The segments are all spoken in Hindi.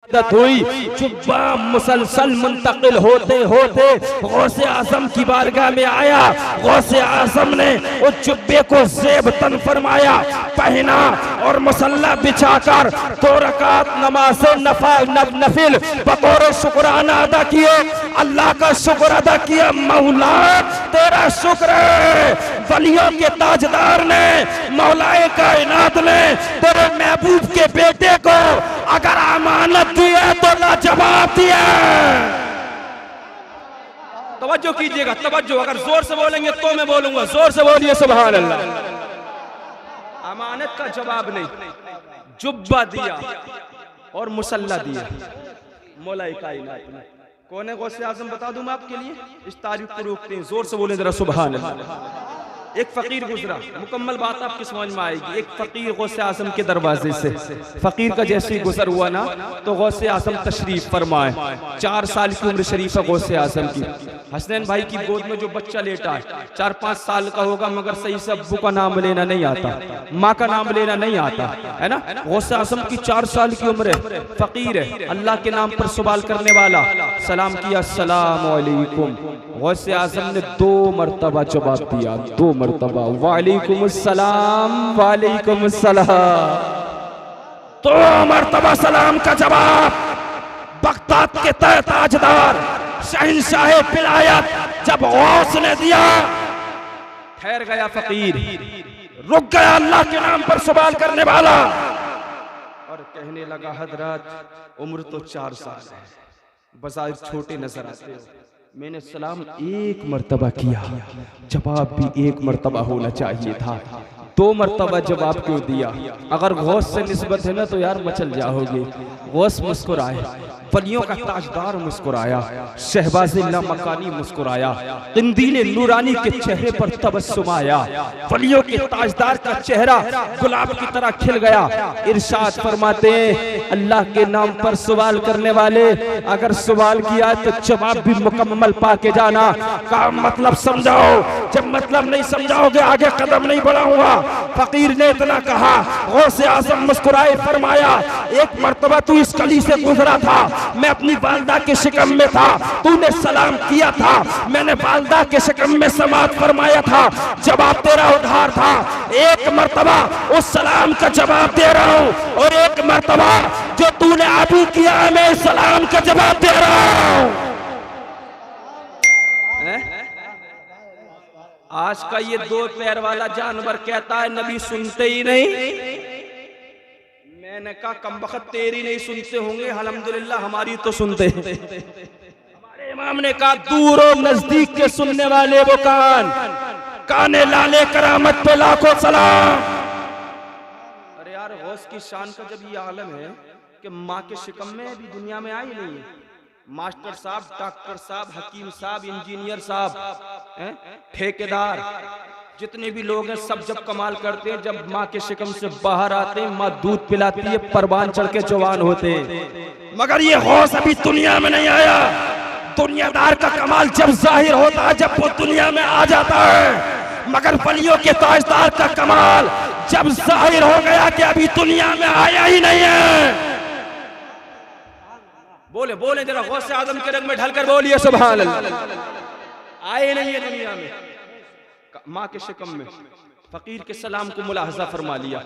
हुई। जुब्बा मुसलसल मुंतकिल होते होते गौसे आजम की बारगाह में आया। गौसे आजम ने उस जुब्बे को ज़ेब तन फरमाया, पहना और मुसल्ला बिछाकर 2 रकात नमाज नफिल बतौर शुक्राना अदा किए। अल्लाह का शुक्र अदा किया। मौला तेरा शुक्र है, वलियों के ताजदार ने, मौलाए कायनात ने तेरे महबूब के बेटे को अगर अमानत दी है तो लाजवाब दिया। तवज्जो कीजिएगा, तवज्जो। अगर जोर से बोलेंगे तो मैं बोलूंगा, जोर से बोलिए सुभान अल्लाह। अमानत का जवाब नहीं, जुब्बा दिया और मुसल्ला दिया मौलाए कायनात ने। कौन है गौसे आजम बता दूं मैं आपके लिए, इस तारीफ को रोकते हैं, जोर से बोले जरा सुभान अल्लाह। एक फकीर गुजरा, मुकम्मल बात आपकी समझ में आएगी। एक फकीर गौसे आजम के दरवाजे से, फकीर का जैसे ही गुजर हुआ ना तो गौसे आजम तशरीफ फरमाए। 4 साल की उम्र शरीफ है गौसे आजम की। हसनैन भाई की गोद में जो बच्चा लेटा है 4-5 साल का होगा, मगर सही से अब्बू का नाम लेना नहीं आता, माँ का नाम लेना नहीं आता, है ना। गौसे आजम की 4 साल की उम्र है, फकीर है, अल्लाह के नाम पर सवाल करने वाला। सलाम किया, अस्सलाम वालेकुम। गौसे आजम ने 2 मरतबा जवाब दिया, 2 मरतबा, वालेकुम अस्सलाम, वालेकुम अस्सलाम। 2 मरतबा सलाम का जवाब। बगदाद के ताजदार शहंशाह विलायत जब गौस ने दिया, ठहर गया फकीर, रुक गया अल्लाह के नाम पर सवाल करने वाला और कहने लगा, हजरत उम्र तो 4 साल है, बज़ाहिर छोटे नजर आते हो, मैंने सलाम 1 मरतबा किया, जवाब भी 1 मरतबा होना चाहिए था, 2 मरतबा जवाब क्यों दिया? अगर गौस से निस्बत है ना तो यार मचल जाओगे। गौस मुस्कुराए, वलियों का ताजदार मुस्कुराया, शहबाज़िल्ला मकानी मुस्कुराया, क़िंदील नूरानी के चेहरे पर तबस्सुम आया, वलियों के ताजदार का चेहरा गुलाब की तरह खिल गया। इरशाद फरमाते हैं, अल्लाह के नाम पर सवाल करने वाले अगर सवाल किया तो जवाब भी मुकम्मल पाके जाना। का मतलब समझाओ, जब मतलब नहीं समझाओगे आगे कदम नहीं बढ़ाऊंगा। फकीर ने इतना कहा, गौसे आजम मुस्कुराए, फरमाया, 1 मरतबा तू इस गली से गुजरा था, मैं अपनी वालदा के शिकम में था, तूने सलाम किया था, मैंने वालदा के शिकम में समात फरमाया था, जवाब तेरा उधार था। 1 मरतबा उस सलाम का जवाब दे रहा हूं और 1 मरतबा जो तूने अभी किया मैं सलाम का जवाब दे रहा हूं। आज का ये 2 पैर वाला जानवर कहता है नबी सुनते ही नहीं। मैंने कहा कमबख्त तेरी नहीं सुनते होंगे, अल्हम्दुलिल्लाह हमारी तो सुनते हैं। हमारे इमाम ने कहा दूर और नजदीक के सुनने वाले वो काने लाले करामत पे लाखों सलाम। अरे यार गौस की शान का जब ये आलम है कि माँ के शिकम में भी दुनिया में आई नहीं है। मास्टर साहब, डॉक्टर साहब, हकीम साहब, इंजीनियर साहब, ठेकेदार, जितने भी लोग हैं सब जब कमाल करते हैं, जब माँ के शिकम से बाहर आते हैं, माँ दूध पिलाती है, परवान चढ़ के जवान होते हैं। मगर ये गौस अभी दुनिया में नहीं आया। दुनियादार का कमाल जब जाहिर होता है, जब वो दुनिया में आ जाता है, मगर वलियों के ताजदार का कमाल जब जाहिर हो गया कि अभी दुनिया में आया ही नहीं है। बोले बोले जरा गौसे आजम के रंग में ढलकर बोलिए सुभान अल्लाह। आए नहीं है दुनिया में, माँ के शिकम में। फकीर के सलाम को मुलाहजा फरमा लिया।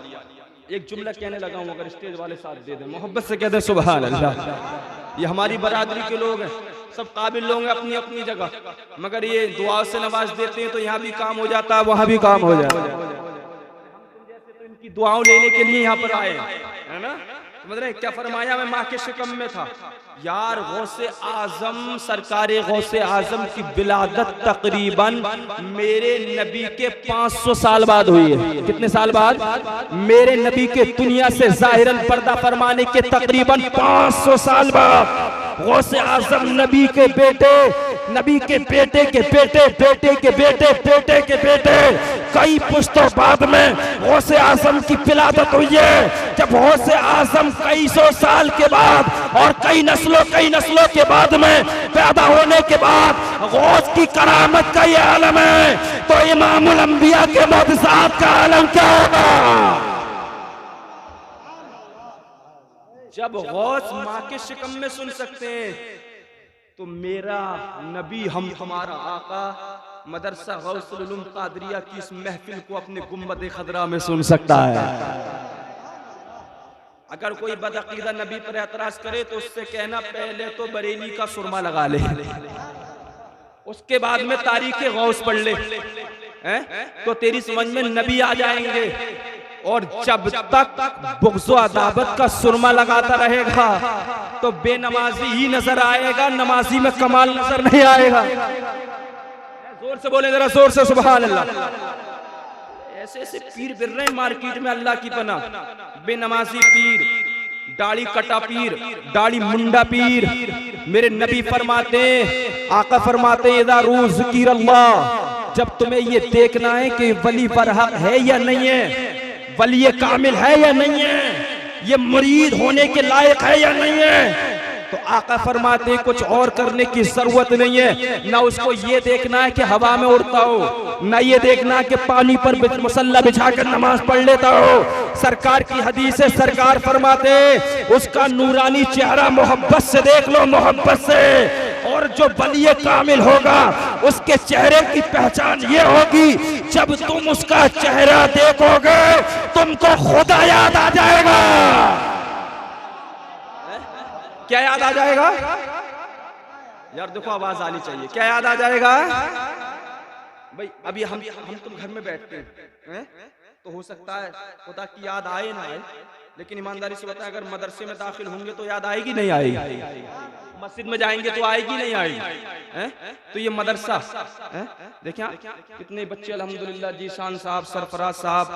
एक जुमला कहने लगा हूं, अगर स्टेज वाले साथ दे दें, मोहब्बत से कह दें सुभान अल्लाह। ये हमारी बरादरी के लोग हैं, सब काबिल लोग हैं अपनी अपनी जगह, मगर ये दुआ से नवाज देते हैं तो यहाँ भी काम हो जाता है, वहां भी काम हो जाता है। तो इनकी दुआओं लेने के लिए यहाँ पर आए, है ना। मतलब क्या फरमाया, मैं माँ के शिकम में था यार। गौसे आजम, सरकारे गौसे आजम की विलादत तकरीबन मेरे नबी के 500 साल बाद हुई है। कितने साल बाद? मेरे नबी के दुनिया से जाहिरन पर्दा फरमाने के तकरीबन 500 साल बाद गौसे आजम नबी के बेटे, नबी के बेटे के बेटे, बेटे के बेटे, बेटे के बेटे, कई पुश्तों बाद में गौसे आजम की विलादत हुई है। जब गौसे आजम कई 100 साल के बाद और कई नस्लों के बाद में पैदा होने के बाद गौस की करामत का ये आलम है, तो इमामुल अंबिया के मोअज़िज़ात का आलम क्या होगा? जब गौस माँ के शिकम में सुन सकते हैं तो मेरा नबी हम हमारा आका मदरसा गौसुल उलूम कादरिया की इस महफिल को अपने गुंबद खदरा में सुन सकता है। अगर कोई बदअकीदा नबी पर एतराज करे तो उससे कहना पहले तो बरेली का सुरमा लगा ले, उसके बाद में तारीख गौस पढ़ ले, तो तेरी समझ में नबी आ जाएंगे। और जब तक बुग़्ज़ो अदावत का सुरमा लगाता रहेगा तो बेनमाजी ही नजर आएगा, नमाजी में कमाल नजर नहीं आएगा। जोर से बोले जरा, जोर से सुभान अल्लाह। ऐसे ऐसे पीर फिर रहे मार्केट में अल्लाह की पनाह, बेनमाजी पीर, दाढ़ी कटा पीर, दाढ़ी मुंडा पीर। मेरे नबी फरमाते, आका फरमाते, इज़ा ज़ुकिर अल्लाह, जब तुम्हें ये देखना है कि वली बरहक है या नहीं है, वली कामिल है या नहीं है, ये मुरीद होने के लायक है या नहीं है, तो आका फरमाते कुछ और करने की जरूरत नहीं है। ना उसको ये देखना है कि हवा में उड़ता हो, ना ये देखना है कि पानी पर मुसल्ला बिछाकर नमाज पढ़ लेता हो। सरकार की हदीस है, सरकार फरमाते उसका नूरानी चेहरा मोहब्बत से देख लो, मोहब्बत से। और जो वली कामिल होगा उसके चेहरे की पहचान ये होगी, जब तुम उसका चेहरा देखोगे तुमको खुदा याद आ जाएगा। क्या याद आ जाएगा यार? देखो आवाज आनी चाहिए। क्या याद आ जाएगा भाई? अभी हम तुम घर में बैठते हैं तो हो सकता है खुदा की याद आए ना आए, लेकिन ईमानदारी से बताएं, अगर मदरसे में दाखिल होंगे तो याद आएगी नहीं आएगी? मस्जिद में जाएंगे तो आएगी नहीं आएगी? तो ये मदरसा देखिए कितने बच्चे अल्हम्दुलिल्लाह, जीशान साहब, सरफराज साहब,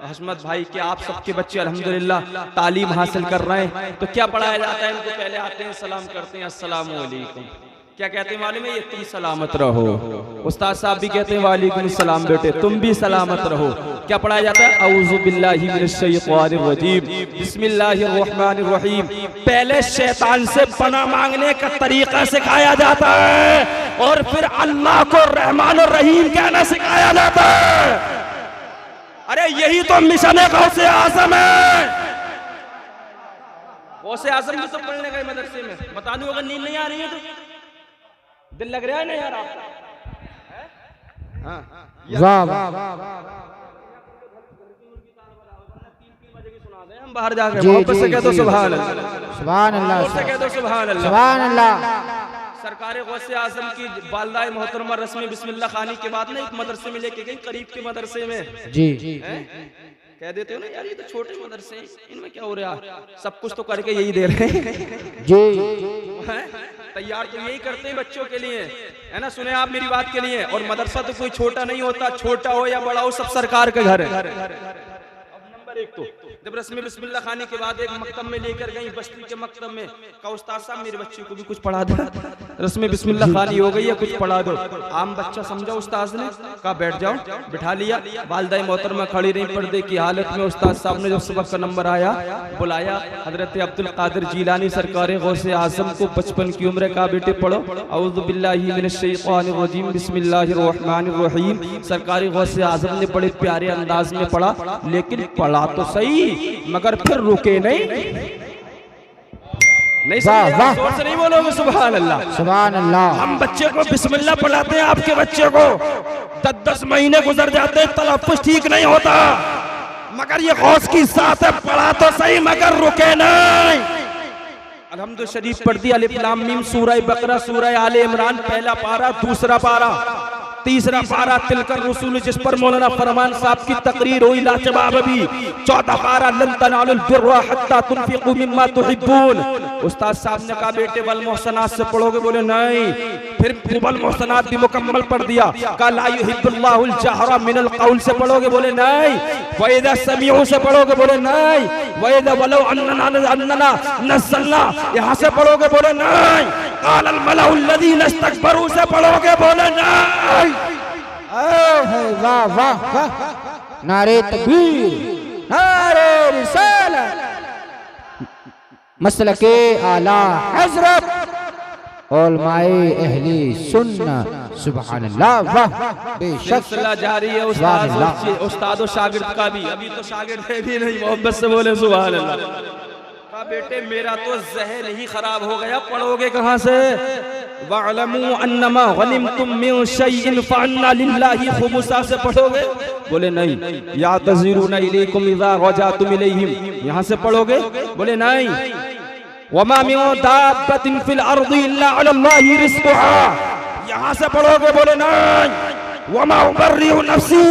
हशमत भाई के, आप सबके बच्चे अल्हम्दुलिल्लाह तालीम हासिल कर रहे हैं। तो क्या पढ़ाया जाता है इनको? पहले आते हैं, सलाम करते हैं, अस्सलामु अलैकुम। क्या कहते हैं मालूम है? ये तुम सलामत रहो। उस्ताद साहब भी कहते हैं वालेकुम सलाम बेटे, तुम भी सलामत रहो। क्या पढ़ाया जाता है? औज़ु बिल्लाहि मिनश शैतानिर रजीम, बिस्मिल्लाहिर रहमानिर रहीम। पहले शैतान से पनाह मांगने का तरीका सिखाया जाता है और फिर अल्लाह को रहमान और रहीम कहना सिखाया जाता है। अरे यही तो मिशन है गौसे आज़म है। गौसे आज़म भी तो पढ़ने गए मदरसे में, बता दूं अगर नींद नहीं आ रही है तो दिल लग रहा है ना यार आपका? वाह वाह हम बाहर जाके मोहब्बत से कह दो सुभान अल्लाह, सुभान अल्लाह, से कह दो सुभान अल्लाह, सुभान अल्लाह। सरकार गौसे आज़म की वालिदा मोहतरमा रस्मी बिस्मिल्लाह खानी के बाद ना एक मदरसे में लेके गई, करीब के मदरसे में। जी कह देते हो ना यार ये तो छोटे मदरसे, इनमें क्या हो रहा है, सब कुछ तो करके यही दे रहे हैं। जी तैयार तो यही करते हैं बच्चों के लिए, है ना? सुने आप मेरी बात के लिए। और मदरसा तो कोई छोटा नहीं होता, छोटा हो या बड़ा हो सब सरकार के घर है। अब नंबर एक तो जब रस्मी बिस्मिल्लाह खाने के बाद एक मकतब में लेकर गई, बस्ती के मकतब में, कहा उस्ताद साहब मेरे बच्चे को भी कुछ पढ़ा दो, रस्मी बिस्मिल्लाह खानी हो गई है, कुछ पढ़ा दो। आम बच्चा समझा उस्ताद ने, कहा बैठ जाओ, बिठा लिया। वालिदा मोहतरमा खड़ी रही पर्दे की हालत में। उस्ताद साहब ने जब सबक का नंबर आया बुलाया, हजरत अब्दुल कादिर जीलानी सरकार गौसे आज़म को 55 की उम्र, का बेटे पढ़ो औज़ु बिल्लाहि मिनश शैतानिर रजीम बिस्मिल्लाहिर रहमानिर रहीम। सरकार गौसे आज़म ने बड़े प्यारे अंदाज में पढ़ा, लेकिन पढ़ा तो सही मगर फिर रुके नहीं। जोर से नहीं बोलोगे सुभान अल्लाह, सुभान अल्लाह। हम बच्चे को बिस्मिल्लाह पढ़ाते हैं, आपके बच्चे को 10-10 महीने गुजर जाते हैं, तलफ्फुज़ ठीक नहीं होता, मगर ये गौस की ज़ात है, पढ़ा तो सही मगर रुके नहीं। अल्हम्दुलिल्लाह शरीफ पढ़ दी, अलिफ लाम मीम, सूरह बकरा, सूरह आले इमरान, पहला पारा, दूसरा पारा, तीसरा पारा तिलकर रसूल, जिस पर मौलाना फरमान साहब की तकरीर हुई लाजवाब भी। चौथा पारा लन तनालुल बिर्रा हत्ता तुनफिकू मिम्मा तुहिब्बून। उस्ताद साहब ने कहा बेटे वल मोहसनात से पढ़ोगे? बोले नहीं। फिर वल मोहसनात भी मुकम्मल पढ़ दिया। कहा ला युहिब्बुल्लाहुल जहरा मिनल कौल से पढ़ोगे? बोले नहीं। व इज़ा समीउ से पढ़ोगे? बोले नहीं। व इज़ा वलौ अन्नना नज़लना यहाँ से पढ़ोगे? बोले नहीं। क़ाल अल मलाउ लज़ीना इस्तकबरू से पढ़ोगे? बोले नहीं। वाह वाह वाह, नारे तकबीर, नारे रिसालत, मसलके आला हज़रत उलमाए अहले सुन्नत, सुभान अल्लाह। वाह बेशक सिलसिला जारी है उस्ताद और शागिर्द का भी। अभी तो शागिर्द है भी नहीं, मोहब्बत से बोले सुभान अल्लाह। बेटे मेरा तो जहन ही खराब हो गया, पढ़ोगे कहाँ से? वअलमू अन्नमा गनिमतुम मिन शैइन फअन्ना लिल्लाहि खुमुसा से पढ़ोगे? बोले नहीं। या तज़ीरुना इलैकुम इज़ा रजातुम इलैहिम, यहाँ से पढ़ोगे? बोले नहीं। वमा मिन दाब्बतिन फिल अर्दि इल्ला अलल्लाहि रिज़्कुहा, यहाँ से पढ़ोगे? बोले नहीं। वमा उबर्रिउ नफ्सी,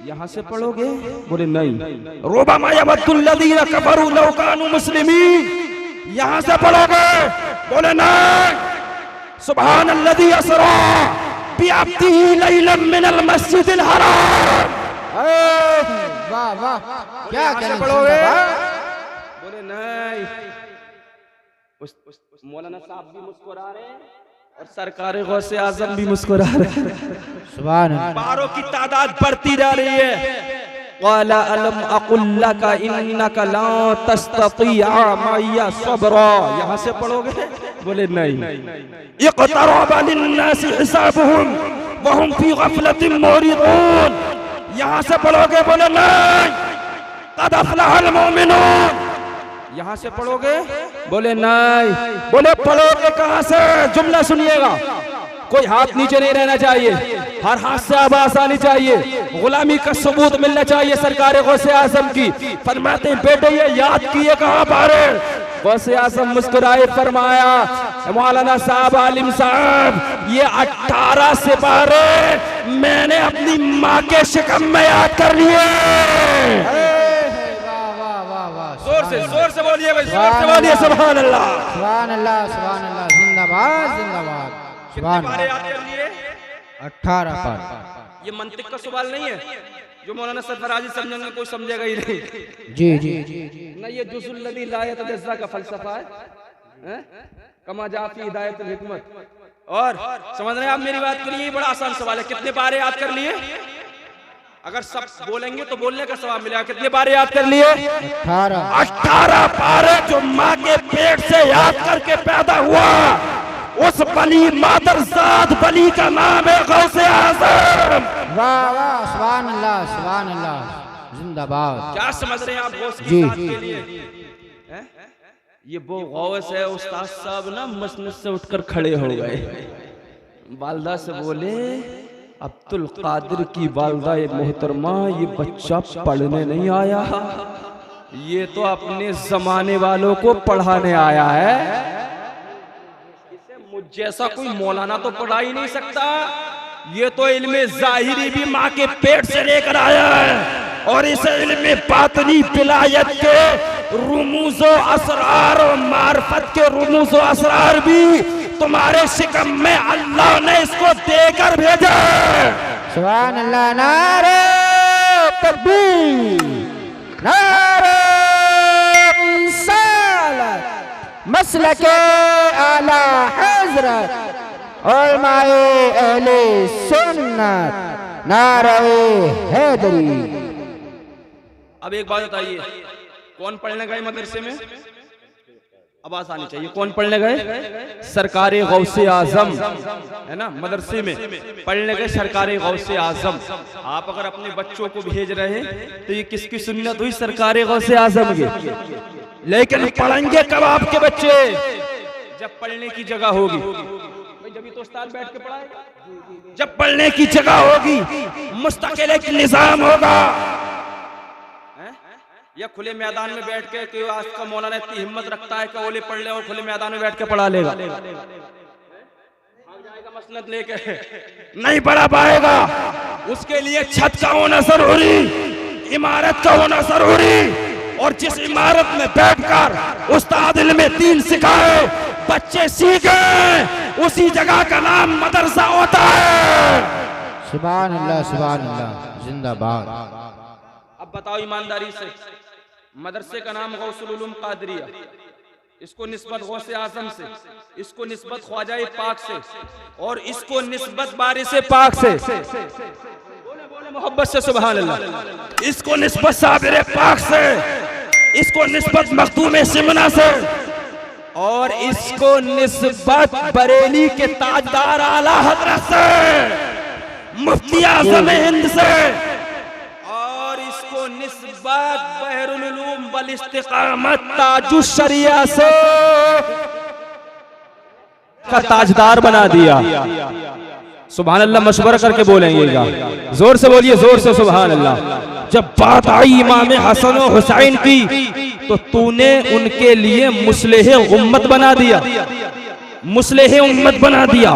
यहाँ से पढ़ोगे? बोले नहीं। रुबमा यवद्दुल लज़ीना कफरू लौ कानू मुस्लिमीन, यहाँ से पढ़ोगे? बोले नहीं। सुब्हानल्लज़ी असरा बिअब्दिही लैलन मिनल मस्जिदिल हराम, वाह वाह, क्या से पढ़ोगे? बोले नहीं। उस मौलाना साहब भी मुस्कुरा रहे हैं और सरकार गौसे आजम भी मुस्कुरा रहे हैं। सुभान अल्लाह। पारों की तादाद बढ़ती जा रही है। क़ाला अलम अक़ुल लका इन्नका ला तस्ततिअ मइया सब्रा, यहाँ से पढ़ोगे? बोले नहीं। इक़्तरबा लिन्नासि हिसाबुहुम व हुम फी गफ़लतिन मुरिदून, यहाँ से पढ़ोगे? बोले नहीं। क़द अफ़लहल मुमिनून, यहाँ से पढ़ोगे? बोले नहीं। बोले पढ़ोगे कहाँ से? जुमला सुनिएगा, कोई हाथ नीचे नहीं रहना चाहिए, हर हाथ से आवाज आनी चाहिए, गुलामी का सबूत मिलना चाहिए सरकार गौसे आजम की। फरमाते बेटे ये याद किए कहाँ पारे? गौसे आजम मुस्कुराए, फरमाया मौलाना साहब, आलिम साहब, ये 18 से पारे मैंने अपनी माँ के शिकम में याद कर लिए। जोर से बोलिए भाई, जोर से बोलिए सुभान अल्लाह, सुभान अल्लाह, सुभान अल्लाह, जिंदाबाद जिंदाबाद। कितने पारे याद कर लिए? 18 पार। ये मंतिक का सवाल नहीं है जो मौलाना सरफराजी समझेंगे, कोई समझेगा ही नहीं। जी जी जी। ना ये जुज़ुल लज़ी ला यतजज़्ज़ा का फलसफा है, कमा जाफी हिदायतुल हिकमत। और समझ रहे हैं आप मेरी बात के लिए? बड़ा आसान सवाल है। कितने पारे याद कर लिए? अगर सब बोलेंगे तो बोलने का सवाब मिलेगा। कितने पारे याद कर लिए? 18 पारे जो माँ के पेट से याद करके पैदा हुआ, उस बली मादरजाद बली का नाम है गौसे आज़म। वाह वाह, सुभान अल्लाह, सुभान अल्लाह, जिंदाबाद। क्या समझ रहे हैं आप गौस की बात के लिए? ये वो गौस है। उस्ताद साहब ना मसनद से उठकर खड़े हो गए, वालदा से बोले अब्दुल कादिर की वालदा मोहतरमा, ये बच्चा पढ़ने नहीं आया, ये तो अपने जमाने वालों को पढ़ाने आया है। इसे मुझ जैसा कोई मौलाना तो पढ़ा ही नहीं सकता। ये तो इल्मे जाहिरी भी माँ के पेट से लेकर आया है, और इसे इल्मे बातनी विलायत के रुमूज़ो असरार और मार्फत के रुमूज़ो असरार भी तुम्हारे शिकम में अल्लाह ने इसको देकर भेजा। सुभान अल्लाह। नारे तकबीर, नारे रिसालत, मसलके आला हज़रत उलमाए अहले सुन्नत, नारे हैदरी। अब एक बात बताइए, कौन पढ़ने गए मदरसे में? आवाज आनी चाहिए। कौन पढ़ने गए? सरकारे गौसे आजम, है ना, मदरसे में पढ़ने गए सरकारे गौसे आजम। आप अगर अपने बच्चों को भेज रहे हैं तो ये किसकी सुन्नत हुई? सरकारे गौसे आजम की। लेकिन पढ़ेंगे कब आपके बच्चे? जब पढ़ने की जगह होगी। जब तो उस्ताद बैठ के पढ़ाएगा। जब पढ़ने की जगह होगी, मुस्तकिल एक निजाम होगा। या खुले मैदान में बैठ के कि आज का मौलाना इतनी हिम्मत रखता है कि ओले पढ़ ले और खुले मैदान में बैठ के पढ़ा लेगा, भाग जाएगा मसनद लेके, नहीं पढ़ा पाएगा। उसके लिए छत का होना जरूरी, इमारत का होना जरूरी। और जिस इमारत में बैठकर उस्ताद इल्मे दीन सिखाए, बच्चे सीखे, उसी जगह का नाम मदरसा होता है। सुभान अल्लाह, सुभान अल्लाह, जिंदाबाद। अब बताओ ईमानदारी से, मदरसे का नाम गौसुल उलूम कादरिया, इसको निस्बत गौसे आजम से, इसको निस्बत ख्वाजा पाक से, और इसको निस्बत बारिश पाक से, बोले मोहब्बत से सुभान अल्लाह। इसको निस्बत साबिर पाक से, इसको निस्बत मखदूम सिमना से, और इसको निस्बत बरेली के ताजदार आला हजरत से, मुफ्ती आज़म हिंद से, और इसको निस्बत बहरुल उलूम वल इस्तिकामत ताजुश शरिया से का ताजदार बना दिया। सुभान अल्लाह मशवरा करके बोलेंगेगा, जोर से बोलिए, जोर से सुभान अल्लाह। जब बात आई इमाम हसन और हुसैन की तो तूने उनके लिए मुस्लिह उम्मत बना दिया, मुस्लिह उम्मत बना दिया।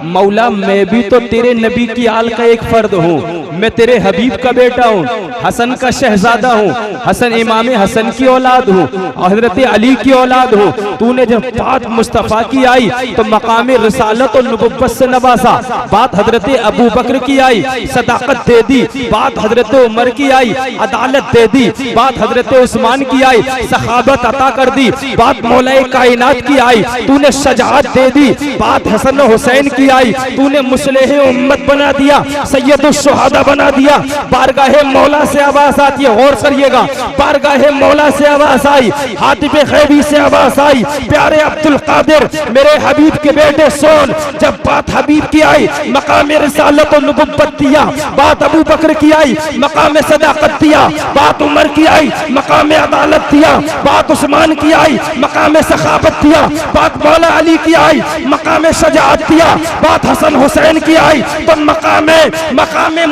मौला मैं भी तो तेरे नबी की आल का एक फर्द हूँ, मैं तेरे हबीब का बेटा हूँ, हसन का शहजादा हूँ, हसन इमाम हसन की औलाद हूँ, हजरत अली की औलाद हूँ। तूने जब बात मुस्तफ़ा की आई तो मकाम रिसालत और नबुव्वत से नवाजा, बात हजरत अबू बकर की आई, सदाकत दे दी, बात हजरत उमर की आई, अदालत दे दी, बात हजरत उस्मान की आई, सहाबत अता कर दी, बात मौला कायनात की आई, तूने शजाअत दे दी, बात हसन हुसैन की आई, तूने मुस्लिह उम्मत बना दिया, सैयदुश शुहदा बना दिया। बारगाहे मौला से आवाज आती है, गौर करिएगा, बारगाहे मौला से आवाज आई, हातिब गैबी से आवाज आई, प्यारे अब्दुल कादिर मेरे हबीब के बेटे सोन। जब बात हबीब की आई मकाम रिसालत और नबुव्वत दिया, बात अबू बकर की आई मकाम सदाकत दिया, बात उमर की आई मकाम अदालत दिया, बात उस्मान की आई मकाम सखाबत दिया, बात मौला अली की आई मकाम शजाअत दिया, बात हसन हुसैन की आई तो मकाम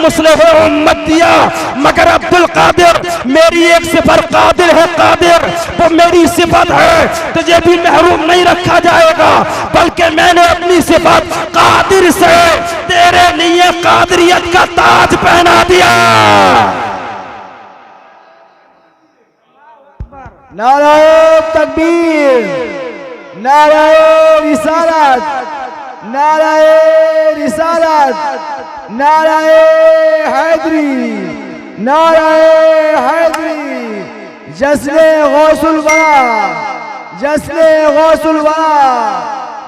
मुस्लिह उम्मत दिया। मगर अब्दुल कादिर मेरी एक सिफत कादिर है, कादिर वो मेरी सिफत है, तुझे भी महरूम नहीं रखा जाएगा, बल्कि मैंने अपनी सिफत कादिर से तेरे लिए कादरियत का ताज पहना दिया। नाराए तकबीर, नाराए रिसालत, नाराए रिसालत, नाराए हैदरी, नाराए हैदरी, जश्ने गौसुल वरा, जश्ने गौसुल वरा,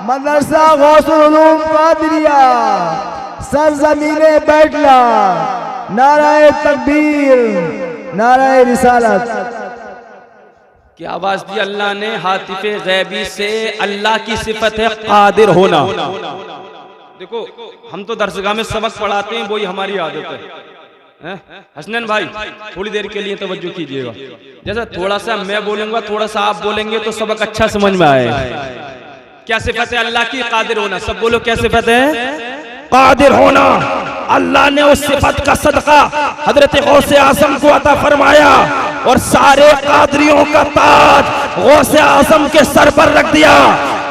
मदरसा गौसुल उलूम कादरिया, सरजमीने बैठला, नाराए तकबीर, नाराए रिसालत। क्या आवाज दी अल्लाह ने हातिफे गैबी से? अल्लाह की सिफत है कादिर होना। देखो हम तो दरसगाह में सबक पढ़ाते हैं, वही हमारी आदत है। हसनैन भाई थोड़ी देर के लिए तवज्जो कीजिएगा, जैसा थोड़ा सा मैं बोलूंगा थोड़ा सा आप बोलेंगे तो सबक अच्छा समझ में आए। क्या सिफत है अल्लाह की? कादिर होना। सब बोलो क्या सिफत है? कादिर होना। अल्लाह ने उस सिफत का सदका हजरत गौसे आजम को अता फरमाया और सारे कादरियों का ताज गौसे आजम के सर पर रख दिया।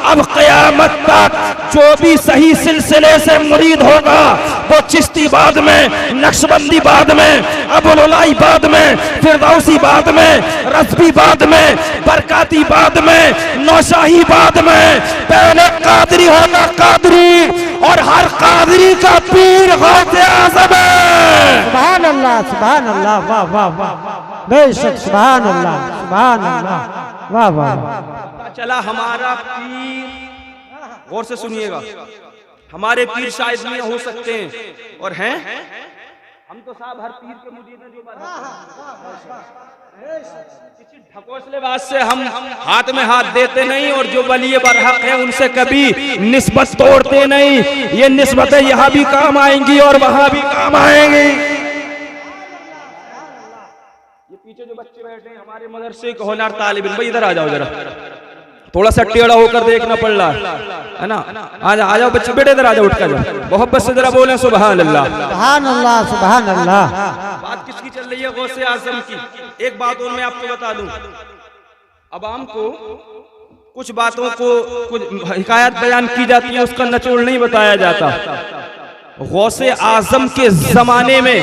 अब क़यामत तक जो भी सही सिलसिले से मुरीद होगा वो चिश्ती बाद में, नक्शबंदी बाद में, अबुलुलाई बाद में, फिरदौसी बाद में, रज़वी बाद में, बरकाती बाद में, नौशाही बाद में, पहले कादरी होगा कादरी, और हर कादरी का पीर गौसे आज़म है। सुभान अल्लाह, सुभान अल्लाह, वाह वाह वाह, बेशक सुभान अल्लाह, सुभान अल्लाह, वाह वाह। चला हमारा पीर, गौर से सुनिएगा, हमारे पीर शायद नहीं हो सकते हैं और हैं हम तो साहब हर पीर के मुरीद हैं जो किसी ढकोसलेबाज से हम हाथ में हाथ देते नहीं, और जो वली बरहक है उनसे कभी निस्बत तोड़ते नहीं। ये निस्बतें यहाँ भी काम आएंगी और वहां भी काम आएंगी। ये पीछे जो बच्चे बैठे हैं हमारे मदरसे के होनहार तालिब इल्म, भाई इधर आ जाओ जरा, थोड़ा सा टेढ़ा होकर देखना पड़ रहा है ना। आ जाओ बच्चे, बेटे इधर आ जाओ, उठ कर जाओ, मोहब्बत से जरा बोले सुभान अल्लाह, सुभान अल्लाह, सुभान अल्लाह। बात किसकी चल रही है? गौसे आज़म की। एक बात और मैं आपको बता दूं, अब हमको कुछ बातों को कुछ हिकायत बयान की जाती है, उसका निचोड़ नहीं बताया जाता। गौसे आज़म के जमाने में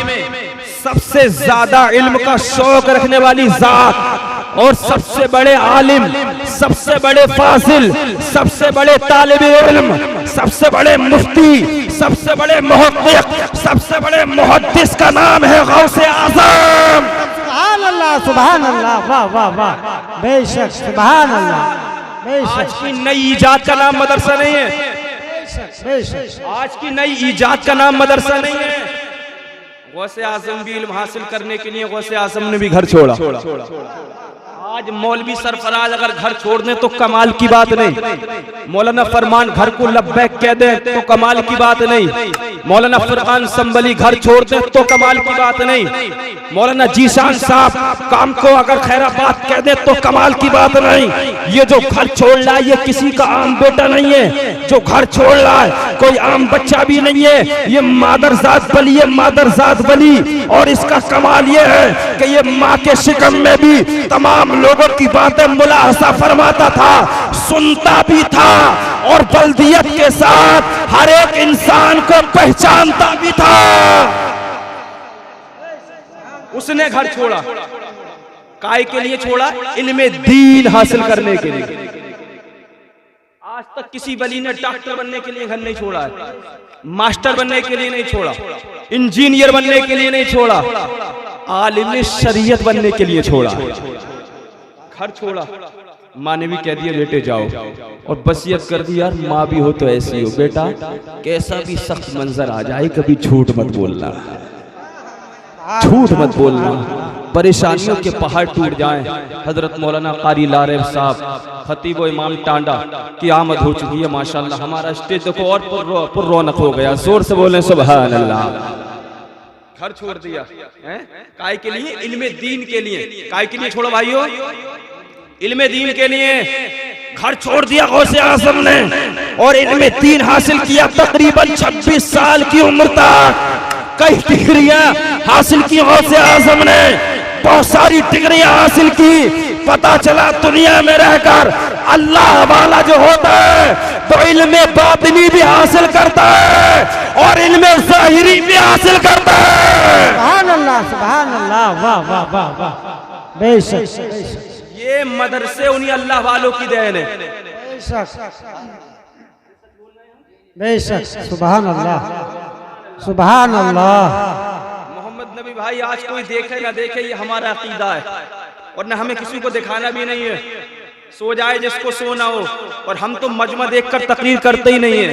सबसे ज्यादा इल्म का शौक रखने वाली जात और सबसे बड़े आलिम, सबसे बड़े फाजिल, सबसे बड़े तालिब इल्म, सबसे बड़े मुफ्ती, सबसे बड़े मुहक्किक, सबसे बड़े मुहद्दिस का नाम है गौसे आज़म। सुभान अल्लाह, सुभान अल्लाह, वाह वाह वाह, बेशक सुभान अल्लाह, बेशक। आज की नई इजाद का नाम मदरसा नहीं है, बेशक। आज की नई इजाद का नाम मदरसा नहीं है। गौसे आज़म भी इल्म हासिल करने के लिए गौसे आज़म ने भी घर छोड़ा। आज मौलवी सरफराज अगर घर छोड़ दें तो कमाल की बात नहीं, मौलाना फरमान घर को लब्बैक कह दे तो कमाल की बात नहीं, मौलाना फरकान संबली घर छोड़ दे तो कमाल की बात नहीं, मौलाना जीशान साहब काम को अगर खैराबाद कह दे तो कमाल की बात नहीं। ये जो घर छोड़ रहा है ये किसी का आम बेटा नहीं है, जो घर छोड़ रहा है कोई आम बच्चा भी नहीं है, ये मादरजात वली है, मादरजात वली। और इसका कमाल ये है कि ये माँ के शिकम में भी तमाम लोगों की बातें मुलाहजा फरमाता था, सुनता भी था और बल्दियत के साथ हर एक इंसान को पहचानता भी था। उसने घर छोड़ा, काय के लिए छोड़ा? इल्मे दीन हासिल करने के लिए। आज तक किसी वली ने डॉक्टर बनने के लिए घर नहीं छोड़ा है, मास्टर बनने के लिए नहीं छोड़ा, इंजीनियर बनने के लिए नहीं छोड़ा, आलिम शरीयत बनने के लिए छोड़ा। घर छोड़ा, माँ ने भी कह दिया बेटे जाओ, और वसीयत कर दी यार माँ भी हो तो ऐसी हो बेटा, कैसा भी सख्त मंजर आ जाए कभी झूठ मत बोलना, झूठ मत बोलना, परेशानियों के पहाड़ टूट जाएं। हजरत मौलाना कारी लारेब साहब खतीब व इमाम टांडा की आमद हो चुकी है माशाल्लाह। हमारा स्टेज देखो और पुर-रौनक हो गया, जोर से बोलें सुभान अल्लाह। घर छोड़ दिया है काय के लिए? इल्मे दीन के लिए। काय के लिए छोड़ो भाइयों? इल्मे दीन के लिए घर छोड़ दिया गौसे आजम ने और इल्मे दीन हासिल किया। तकरीबन 26 साल की उम्र तक कई डिग्रियां हासिल की गौसे आजम ने, बहुत सारी डिग्रियां हासिल की। पता चला दुनिया में रहकर अल्लाह वाला जो होता है तो इल्मे बातिनी भी हासिल करता है और इल्मे ज़ाहिरी भी हासिल करता है। सुभान अल्लाह, सुभान अल्लाह, वाह वाह वाह वाह, बेशक ये मदरसे उन्हीं अल्लाह वालों की देन है। बेशक सुभान अल्लाह, सुभान अल्लाह। मोहम्मद नबी भाई आज कोई देखे ना देखे ये हमारा अकीदा है और न हमें किसी को दिखाना भी नहीं है। सो जाए जिसको सोना हो, और हम तो मजमा देखकर तकरीर करते ही नहीं है।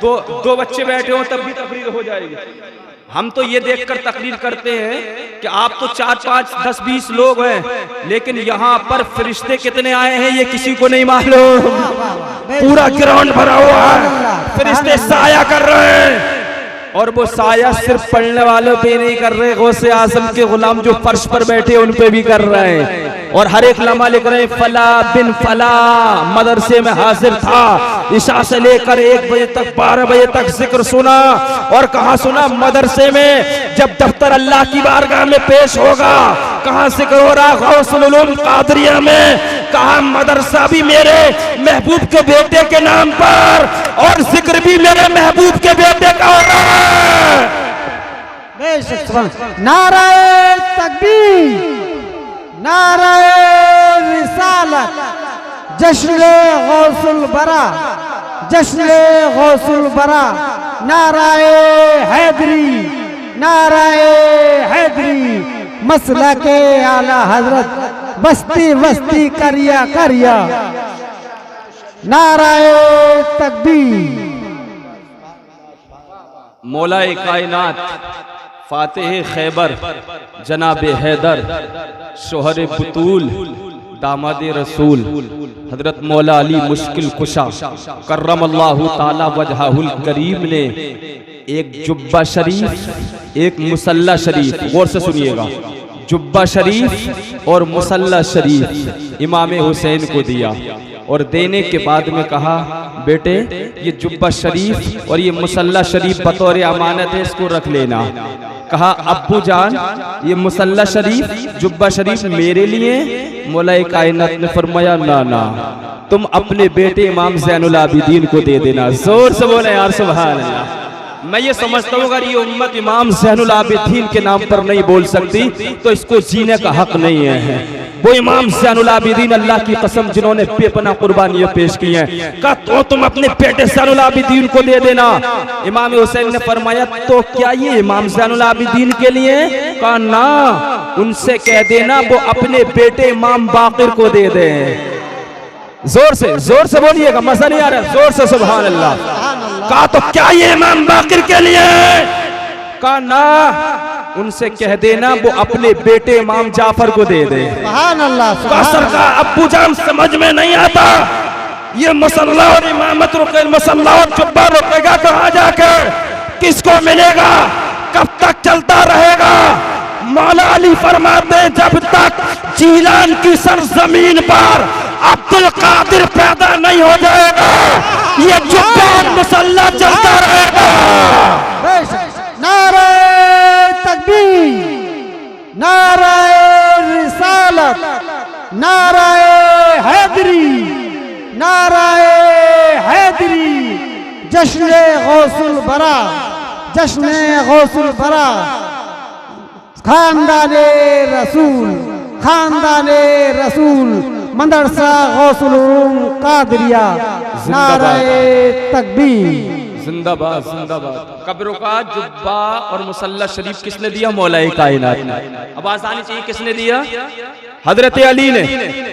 दो बच्चे बैठे हो तब भी तकरीर हो जाएगी। हम तो ये देखकर तकरीर करते हैं कि आप तो 4, 5, 10, 20 लोग हैं, लेकिन यहाँ पर फरिश्ते कितने आए हैं ये किसी को नहीं मालूम। पूरा ग्राउंड भरा हुआ है, फरिश्ते साया कर रहे हैं, और वो साया सिर्फ पढ़ने वालों पे नहीं कर रहे, गौसे आजम के गुलाम जो फर्श पर बैठे उन पे भी कर रहे हैं। और हर एक लम्हा लिख रहे हैं फला बिन फला मदरसे में हाजिर था, इशा से लेकर 1 बजे तक 12 बजे तक जिक्र सुना। और कहाँ सुना? मदरसे में। जब दफ्तर अल्लाह की बारगाह में पेश होगा कहाँ जिक्र हो रहा? गौसुल उलूम कादरिया में। कहा मदरसा भी मेरे महबूब के बेटे के नाम पर और जिक्र भी मेरे महबूब के बेटे का हो रहा है। नाराए तकबीर, नाराए रिसालत, जश्न गौसुल बरा, जश्न गौसुल बरा, नाराए हैदरी, नाराए हैदरी, मसला के आला हजरत, बस्ती बस्ती करिया करिया, नाराए तकबीर। मौलाए कायनात फातेह खैबर जनाब हैदर शोहर बुतूल दामाद रसूल हजरत मौला अली मुश्किल कुशा करमल्लाहु ताला वजहुल करीम ने एक जुब्बा शरीफ, एक मुसल्ला शरीफ, गौर से सुनिएगा, जुब्बा शरीफ और मुसल्ला शरीफ इमाम हुसैन को दिया। और देने के बाद में कहा बेटे ये जुब्बा शरीफ और ये मुसल्ला शरीफ बतौर अमानत है, इसको रख लेना। कहा अब्बू जान ये मुसल्ला शरीफ जुब्बा शरीफ मेरे लिए? मौलाए कायनात ने फरमाया ना ना, तुम अपने बेटे इमाम ज़ैनुल आबिदीन को दे देना। जोर से बोले यार सुभान अल्लाह। मैं ये समझता हूँ अगर ये उम्मत इमाम ज़ैनुल आबिदीन के नाम पर नहीं बोल सकती तो इसको जीने का हक नहीं है। वो इमाम ज़ैनुल आबिदीन अल्लाह की कसम जिन्होंने बेपनाह कुर्बानियां पेश की हैं, कहा तो तुम अपने बेटे ज़ैनुल आबिदीन को दे देना। इमाम हुसैन ने फरमाया तो क्या ये इमाम ज़ैनुल आबिदीन के लिए? कहा ना, उनसे कह देना वो अपने बेटे इमाम बाकिर को दे दे। जोर से बोलिएगा, मजा नहीं आ रहा, जोर से सुभान अल्लाह। कहा तो क्या ये इमाम बाकिर के लिए? कहा ना, उनसे कह देना वो अपने बेटे इमाम जाफर को दे दे। सुभान अल्लाह। सरकार अब्बू जान समझ में नहीं आता, ये मुसल्ला और इमामत रुके, मुसल्ला और जुब्बा रुकेगा कहाँ जाकर? किसको मिलेगा? कब तक चलता रहेगा? मौला अली फरमाते हैं, जब तक जीलान की सरजमीन पर अब्दुल कादिर पैदा नहीं हो जाएगा, ये जुब्बा और मुसल्ला चलता रहेगा। नारे तकबीर, नारे रिसालत, नारे हैदरी, नारे हैदरी, जश्न गौसुल बरा, जश्न गौसुल बरा, खानदाने रसूल, खानदाने रसूल, मदरसा गौसुल कादरिया, नारे तकबीर। जिंदाबाद जिंदाबाद। कब्रों का जुब्बा और मुसल्ला शरीफ किसने दिया? मौला कायनात ने। अब आसानी चाहिए, किसने दिया? हजरत अली ने।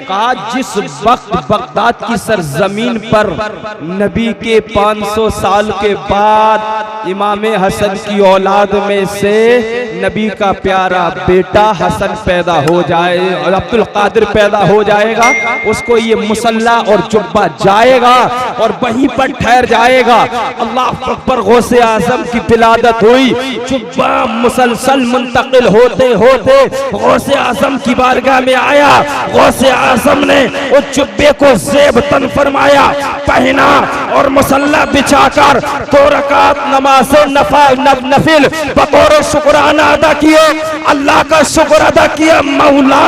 कहा जिस वक्त बगदाद की सरजमीन पर नबी के 500 साल के बाद इमाम हसन की औलाद में से नबी का प्यारा बेटा हसन पैदा हो जाए और अब्दुल कादिर पैदा हो जाएगा, उसको ये मुसल्ला और जुब्बा जाएगा और वहीं पर ठहर जाएगा। अल्लाह अकबर, गौसे आजम की विलादत हुई, जुब्बा मुसलसल मुंतकिल होते होते गौसे आजम की बारगाह में आया। गौसे आजम ने उस जुब्बे को ज़ेब-तन फरमाया, पहना और मुसल्ला बिछाकर 2 रकात नमाज नफिल बतौर शुक्राना अदा किए। अल्लाह का शुक्र अदा किया। मौला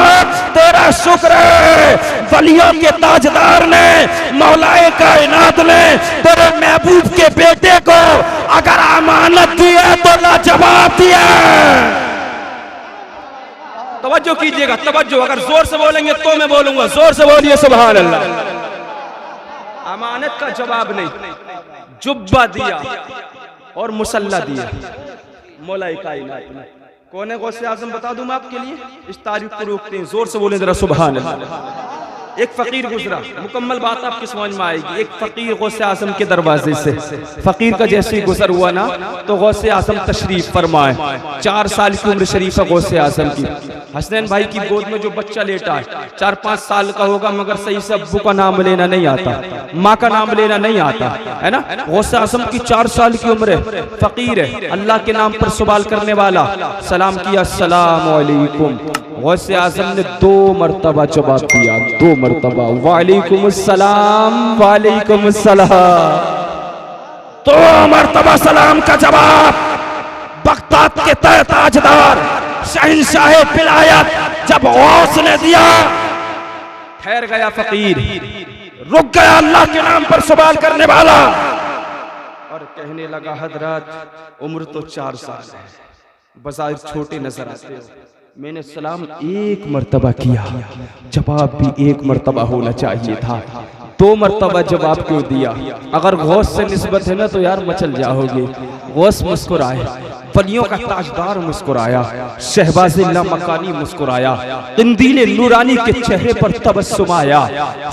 तेरा शुक्र है, वलियों के ताजदार ने, मौलाए कायनात ने तेरे महबूब के बेटे को अगर अमानत दी है तो लाजवाब दिया। तवज्जो कीजिएगा, तवज्जो। अगर जोर से बोलेंगे तो मैं बोलूंगा, जोर से बोलिए सुभान अल्लाह। अमानत का जवाब नहीं, जुब्बा दिया और मुसल्ला दिया मौला कायनात ने। कौन है गौसे आजम? बता दूं मैं आपके लिए, इस तारीफ को रोकते हैं, जोर से बोले जरा सुभान अल्लाह। एक फकीर गुजरा, मुकम्मल बात आपकी समझ में आएगी। एक फकीर गौसे आजम के दरवाजे से, फकीर का जैसे ही गुजर हुआ ना तो गौसे आजम तशरीफ फरमाए। 4 साल की उम्र शरीफ है गौसे आजम की। हसनैन भाई की गोद में जो बच्चा लेटा है 4-5 साल का होगा, मगर सही से अब्बू का नाम लेना नहीं आता, माँ का नाम लेना नहीं आता, है ना। गौसे आजम की 4 साल की उम्र है, फकीर है, अल्लाह के नाम पर सवाल करने वाला। सलाम किया, अस्सलाम वालेकुम। गौसे आजम ने 2 मरतबा जवाब दिया, 2 मरतबा, वालेकुम अस्सलाम, वालेकुम अस्सलाम। 2 मरतबा सलाम का जवाब। बगदाद के ताजदार शहंशाह विलायत जब गौस ने दिया, ठहर गया फकीर, रुक गया अल्लाह के नाम पर सवाल करने वाला और कहने लगा, हजरत उम्र तो 4 साल है, बज़ाहिर छोटे नजर आते हो, मैंने सलाम 1 मरतबा किया, जवाब भी 1 मरतबा होना चाहिए था, 2 मरतबा जवाब क्यों दिया? अगर गौस से निस्बत है ना तो यार मचल जाओगे। गौस मुस्कुराए, वलियों का ताजदार मुस्कुराया, शहबाज़ लामकानी मुस्कुराया, कंदीले नूरानी के चेहरे पर तबस्सुम आया,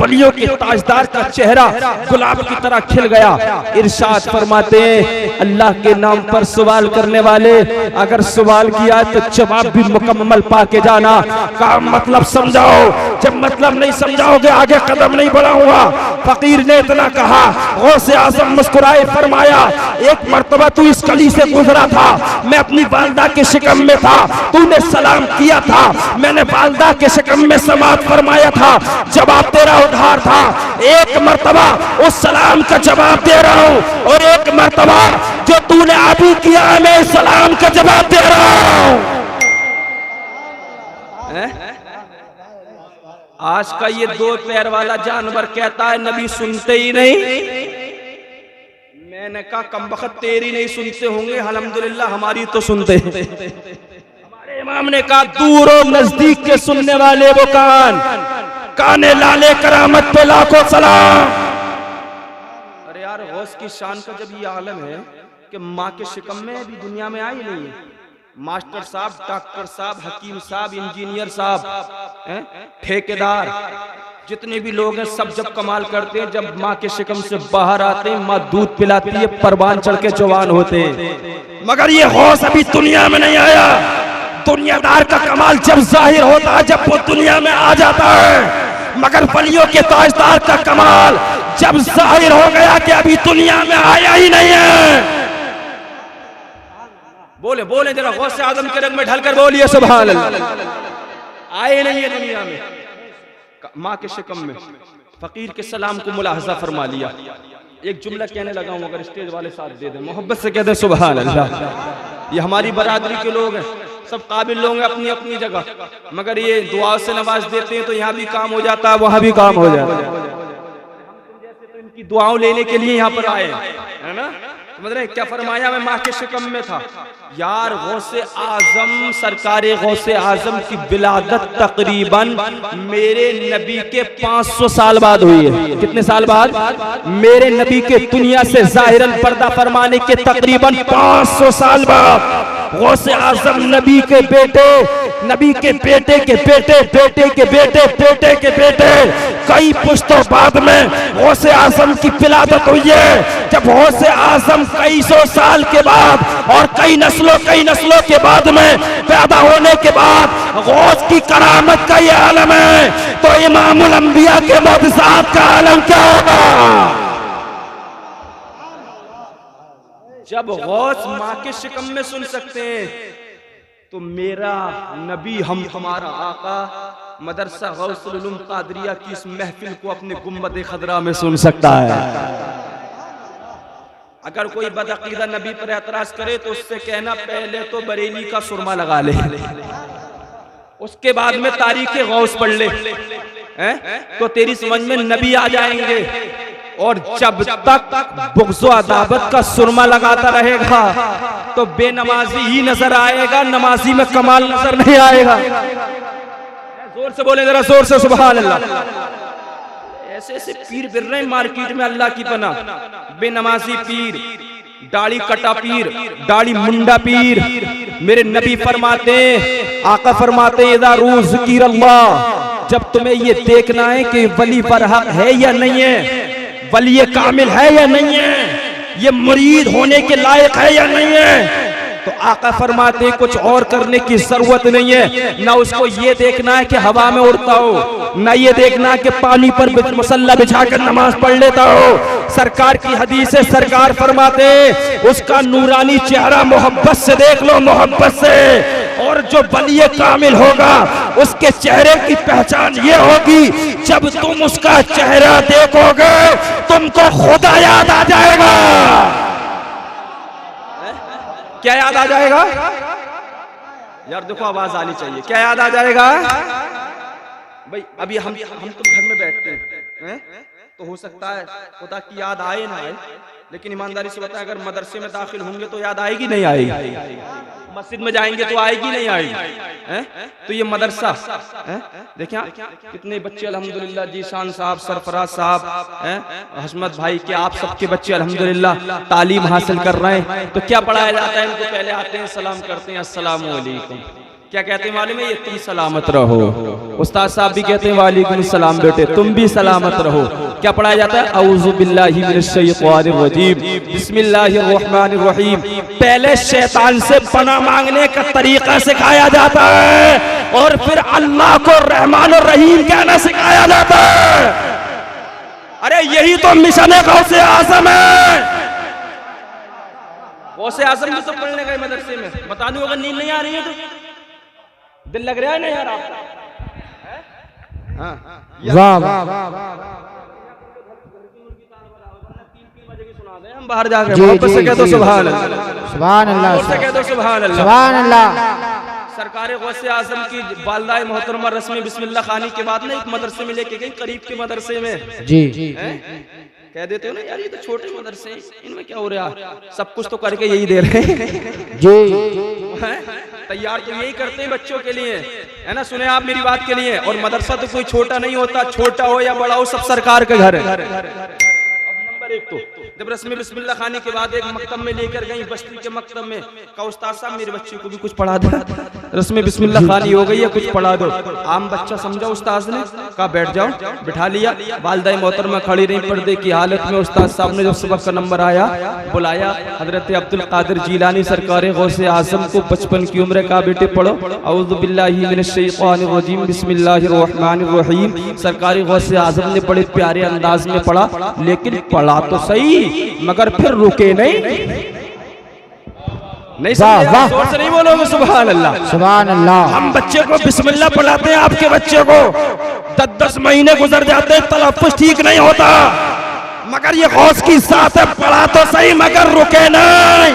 वलियों के ताजदार का चेहरा गुलाब की तरह खिल गया। इरशाद फरमाते हैं, अल्लाह के नाम पर सवाल करने वाले अगर सवाल किया तो जवाब भी मुकम्मल पाके जाना। का मतलब समझाओ, जब मतलब नहीं समझाओगे आगे कदम नहीं बढ़ाऊंगा। फकीर ने इतना कहा, गौसे आजम मुस्कुराए, फरमाया, 1 मरतबा तू इस गली से गुजरा था, मैं अपनी वालदा के शिकम में था, तूने सलाम किया था, मैंने वालदा के शिकम में समात फरमाया था, जवाब तेरा उधार था। 1 मरतबा उस सलाम का जवाब दे रहा हूँ और 1 मरतबा जो तूने अभी किया मैं सलाम का जवाब दे रहा हूँ। आज का ये 2 पैर वाला जानवर कहता है नबी सुनते ही नहीं। मैंने कहा कमबख्त तेरी नहीं सुनते होंगे, अल्हम्दुलिल्लाह हमारी तो सुनते हैं। हमारे इमाम ने कहा दूर और नजदीक के सुनने वाले वो काने लाले करामत पे लाखों सलाम। अरे यार गौस की शान का जब ये आलम है कि माँ के शिकम में भी दुनिया में आई नहीं है, मास्टर साहब, डॉक्टर साहब, हकीम साहब, इंजीनियर साहब, ठेकेदार, जितने भी लोग हैं सब जब कमाल करते हैं, जब माँ के शिकम से बाहर आते हैं, माँ दूध पिलाती है, परवान चढ़ के जवान होते हैं। मगर ये गौस अभी दुनिया में नहीं आया। दुनियादार का कमाल जब जाहिर होता है, जब वो दुनिया में आ जाता है। मगर वलियों के ताजदार का कमाल जब जाहिर हो गया कि अभी दुनिया में आया ही नहीं है। बोले बोले जरा गौसे आजम के रंग में ढलकर बोलिए सुभान अल्लाह। आए नहीं है दुनिया में, माँ के शिकम में फकीर के सलाम को मुलाहजा फरमा लिया। एक जुमला कहने लगा हूं, अगर स्टेज वाले साथ दे दें, मोहब्बत से कह दें सुभान अल्लाह। ये हमारी बरादरी के लोग हैं, सब काबिल लोग हैं अपनी अपनी जगह, मगर ये दुआ से नवाज देते हैं तो यहाँ भी काम हो जाता है, वहां भी काम हो जाता है। तो इनकी दुआओं लेने के लिए यहाँ पर आए, है ना। मतलब क्या फरमाया, मैं माँ के शिकम में था यार। गौसे आजम सरकारे गौसे आजम की विलादत तकरीबन मेरे नबी के 500 साल बाद हुई है। कितने साल बाद? मेरे नबी के दुनिया से जाहिरन पर्दा फरमाने के तकरीबन 500 साल बाद गौसे आजम नबी के बेटे, नबी के बेटे के बेटे, बेटे के बेटे, बेटे के बेटे, कई पुश्तों बाद में गौसे आजम की विलादत हुई है। जब गौसे आजम कई सौ साल के बाद और कई नस्लों के बाद में पैदा होने के बाद गौस की करामत का ये आलम है, तो इमामुल अंबिया के मुअजिज़ात का आलम क्या होगा? जब गौस माँ के शिकम में सुन सकते हैं, तो मेरा नबी हम हमारा आका मदरसा गौसुल उलूम कादरिया की इस महफिल को अपने गुंबद खदरा में सुन सकता है। अगर कोई बदअकीदा नबी पर एतराज करे तो उससे कहना पहले तो बरेली का सुरमा लगा ले, उसके बाद में तारीख़ गौस पढ़ ले, तो तेरी समझ में नबी आ जाएंगे। और जब तक बुग़्ज़ो अदावत का सुरमा लगाता रहेगा तो बेनमाजी ही नजर आएगा, नमाजी में कमाल नजर नहीं आएगा। जोर से बोले जरा, जोर से सुभान अल्लाह। ऐसे ऐसे पीर फिर रहे मार्केट में अल्लाह की पनाह, बेनमाजी पीर, दाढ़ी कटा पीर, दाढ़ी मुंडा पीर। मेरे नबी फरमाते, आका फरमाते, इज़ा ज़ुकिर अल्लाह, जब तुम्हें ये देखना है कि वली बरहक है या नहीं है, वली कामिल है या नहीं है, ये मुरीद होने के लायक है या नहीं है, तो आका फरमाते कुछ और करने की जरूरत नहीं है। ना उसको ये देखना है कि हवा में उड़ता हो, ना ये देखना है कि पानी पर मुसल्ला बिछाकर नमाज पढ़ लेता हो। सरकार की हदीस है, सरकार फरमाते उसका नूरानी चेहरा मोहब्बत से देख लो, मोहब्बत से। और जो वली कामिल होगा उसके चेहरे की पहचान ये होगी, जब तुम उसका चेहरा देखोगे तुमको खुदा याद आ जाएगा। क्या याद आ जाएगा यार? देखो आवाज आनी चाहिए। क्या याद आ जाएगा भाई? अभी हम तुम घर में बैठते हैं, तो हो सकता है खुदा की याद आए ना आए, लेकिन ईमानदारी से बताएं, अगर मदरसे में दाखिल होंगे तो याद आएगी नहीं आएगी? मस्जिद में जाएंगे तो आएगी नहीं आएगी? तो ये मदरसा देखिए कितने बच्चे अल्हम्दुलिल्लाह, जीशान साहब, सरफराज साहब, हसमत भाई के, आप सबके बच्चे अल्हम्दुलिल्लाह तालीम हासिल कर रहे हैं। तो क्या पढ़ाया जाता है इनको? पहले आते हैं, सलाम करते हैं, अस्सलाम वालेकुम। क्या कहते हैं मालूम है? ये तुम सलामत रहो। उस्ताद साहब भी कहते हैं वालेकुम सलाम बेटे, तुम भी सलामत रहो। क्या पढ़ाया जाता है? औज़ु बिल्लाहि मिनश शैतानिर रजीम, बिस्मिल्लाहिर रहमानिर रहीम। पहले शैतान से पनाह मांगने का तरीका सिखाया जाता है और फिर अल्लाह को रहमान और रहीम कहना सिखाया जाता है। अरे यही तो मिशन है गौसे आज़म है। गौसे आज़म भी तो पढ़ने गए मदरसे में, बता दूं अगर नींद नहीं आ रही है तो दिल लग रहा है ना यार आपका? वाह वाह, हम बाहर जाके मोहब्बत से कह दो सुभान अल्लाह, सुभान अल्लाह, से कह दो सुभान अल्लाह, सुभान अल्लाह। सरकार गौसे आज़म की वालिदा मोहतरमा रस्म बिस्मिल्लाह खानी के बाद ना एक मदरसे में लेके गई, करीब के मदरसे में। जी कह देते हो ना यार ये तो छोटे मदरसे हैं, इनमें क्या हो रहा है, सब कुछ तो करके यही दे रहे हैं जी। तैयार तो यही करते हैं बच्चों के लिए, है ना। सुने आप मेरी बात के लिए, और मदरसा तो कोई छोटा नहीं होता, छोटा हो या बड़ा हो सब सरकार के घर है। अब नंबर एक तो जब रस्म बिस्मिल्लाह खाने के बाद एक मकतब में लेकर गई, बस्ती के मकतब में, कहा उस्ताद साहब मेरे बच्चे को भी कुछ पढ़ा दो, रस्म बिस्मिल्लाह खानी हो गई है, कुछ पढ़ा दो। आम बच्चा समझा उस्ताद ने, कहा बैठ जाओ, बिठा लिया। वालिदा मोहतरमा खड़ी रही पर्दे की हालत में। उस्ताद साहब ने जब सबक का नंबर आया बुलाया, हजरत अब्दुल कादिर जीलानी सरकार गौसे आजम को 55 की उम्र का, बेटे पढ़ो औज़ु बिल्लाहि मिनश शैतानिर रजीम बिस्मिल्लाहिर रहमानिर रहीम। सरकारी गौसे आजम ने बड़े प्यारे अंदाज में पढ़ा, लेकिन पढ़ा तो सही मगर फिर रुके नहीं समझे। जोर से नहीं बोलोगे सुभान अल्लाह, सुभान अल्लाह। हम बच्चे को बिस्मिल्लाह पढ़ाते हैं, आपके बच्चे को 10-10 महीने गुजर जाते हैं, तलफ्फुज़ ठीक नहीं होता, मगर ये गौस की साथ है, पढ़ा तो सही मगर रुके नहीं।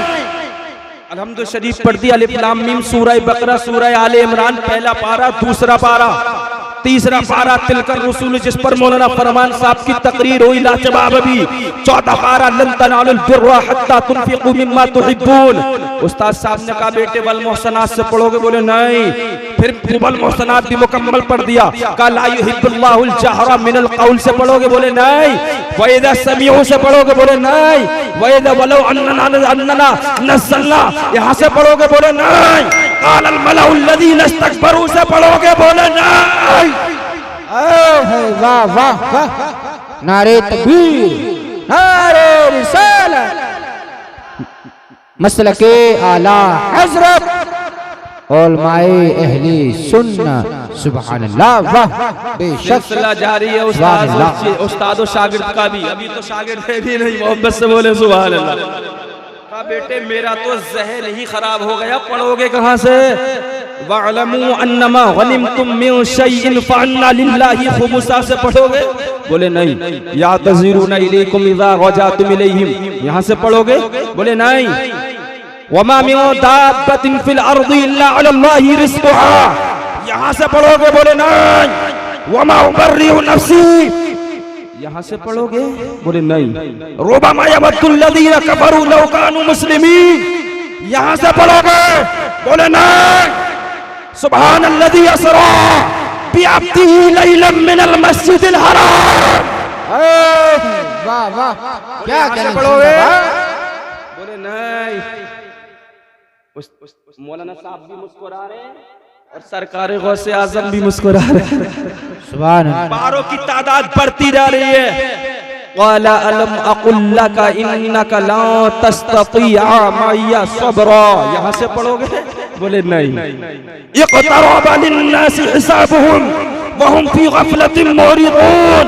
अल्हम्दुलिल्लाह शरीफ पढ़ दी, अलिफ लाम मीम, सूरह बकरा, सूरह आले इमरान, पहला पारा, दूसरा पारा, तीसरा पारा तिलकर रसूल, जिस पर मौलाना फरमान साहब की तकरीर हुई लाजवाब भी। 14 पारा लन तनालुल बिर्रा हत्ता तुनफिकू मिम्मा तुहिब्बून। उस्ताद साहब ने कहा बेटे वल मोहसनात से पढ़ोगे, बोले नहीं। फिर वल मोहसनात भी मुकम्मल पढ़ दिया। कहा ला युहिब्बुल्लाहुल जहरा मिनल कौल से पढ़ोगे, बोले नहीं। व इज़ा समीउ से पढ़ोगे, बोले नहीं। व इज़ा वलौ अन्नना नज़्ज़लना यहाँ से पढ़ोगे, बोले नहीं। क़ालल मलाउ अल्लज़ीना इस्तकबरू से पढ़ोगे, बोले नहीं। वाह वाह वाह, नारे तकबीर, नारे रिसालत, मसलके आला हजरत उलमाए अहली सुन्नत। सुभान अल्लाह, वाह बेशक सिलसिला जारी है उस्ताद और शागिर्द का भी। अभी तो शागिर्द है भी नहीं, मोहब्बत से बोले सुभान अल्लाह। कहा बेटे मेरा तो ज़हन ही खराब हो गया, पढ़ोगे कहाँ से। वअलमू अन्नमा गनिमतुम मिन शैइन फअन्ना लिल्लाहि खुमुसा से पढ़ोगे, बोले नहीं। या तज़ीरुना इलैकुम इज़ा रजातुम इलैहिम यहाँ से पढ़ोगे, बोले नहीं। वमा मिन दाब्बतिन फिल अर्दि इल्ला अलल्लाहि रिज़्कुहा यहाँ से पढ़ोगे, बोले नहीं। वमा उबर्रिउ नफ्सी यहाँ से पढ़ोगे, बोले नहीं। रुबमा यवद्दुल लज़ीना कफरू लौ कानू मुस्लिमीन यहाँ से पढ़ोगे, बोले नहीं। सुभान अल्लज़ी असरा बिअब्दिही लैलन मिनल मस्जिदिल हराम। वाह वाह, क्या करें पढ़ोगे, बोले नहीं। मौलाना साहब भी मुस्कुरा रहे हैं और सरकार गौसे आजम भी मुस्कुरा रहे हैं। सुभान अल्लाह। पारों की तादाद बढ़ती जा रही है। क़ाला अलम अक़ुल लका इन्नका ला तस्ततिअ मइया सब्रा यहाँ से पढ़ोगे, बोले नहीं। इक़्तरबा लिन्नासि हिसाबुहुम व हुम फी गफ़लतिन मुरिदून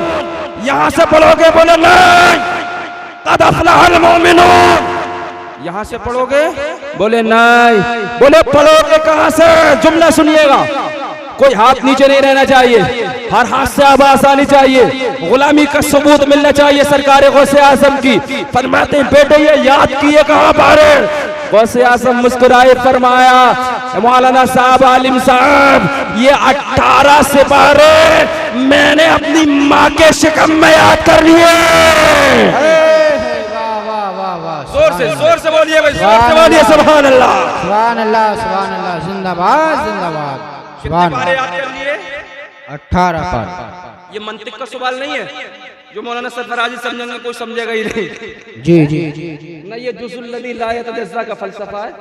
यहाँ से पढ़ोगे, बोले नहीं। क़द अफ़लहल मुमिनून यहाँ से पढ़ोगे, बोले नहीं। बोले पढ़ोगे कहाँ से, जुमला सुनिएगा, कोई हाथ नीचे नहीं रहना चाहिए, हर हाथ से आवाज आनी चाहिए, गुलामी का सबूत मिलना चाहिए सरकार गौसे आजम की। फरमाते बेटे ये याद किए कहाँ बारे। गौसे आजम मुस्कुराए, फरमाया मौलाना साहब आलिम साहब ये 18 से बारे मैंने अपनी माँ के शिकम में याद कर लिए। जोर से बोलिए भाई, जोर से बोलिए सुभान अल्लाह, सुभान अल्लाह, सुभान अल्लाह, जिंदाबाद जिंदाबाद। कितने पारे याद कर लिए, 18 पार। ये मंतिक का सवाल नहीं है जो मौलाना सरफराजी समझेंगे कोई समझेगा ही नहीं। जी जी जी ना ये जुज़ुल लज़ी ला यतजज़्ज़ा का फलसफा है,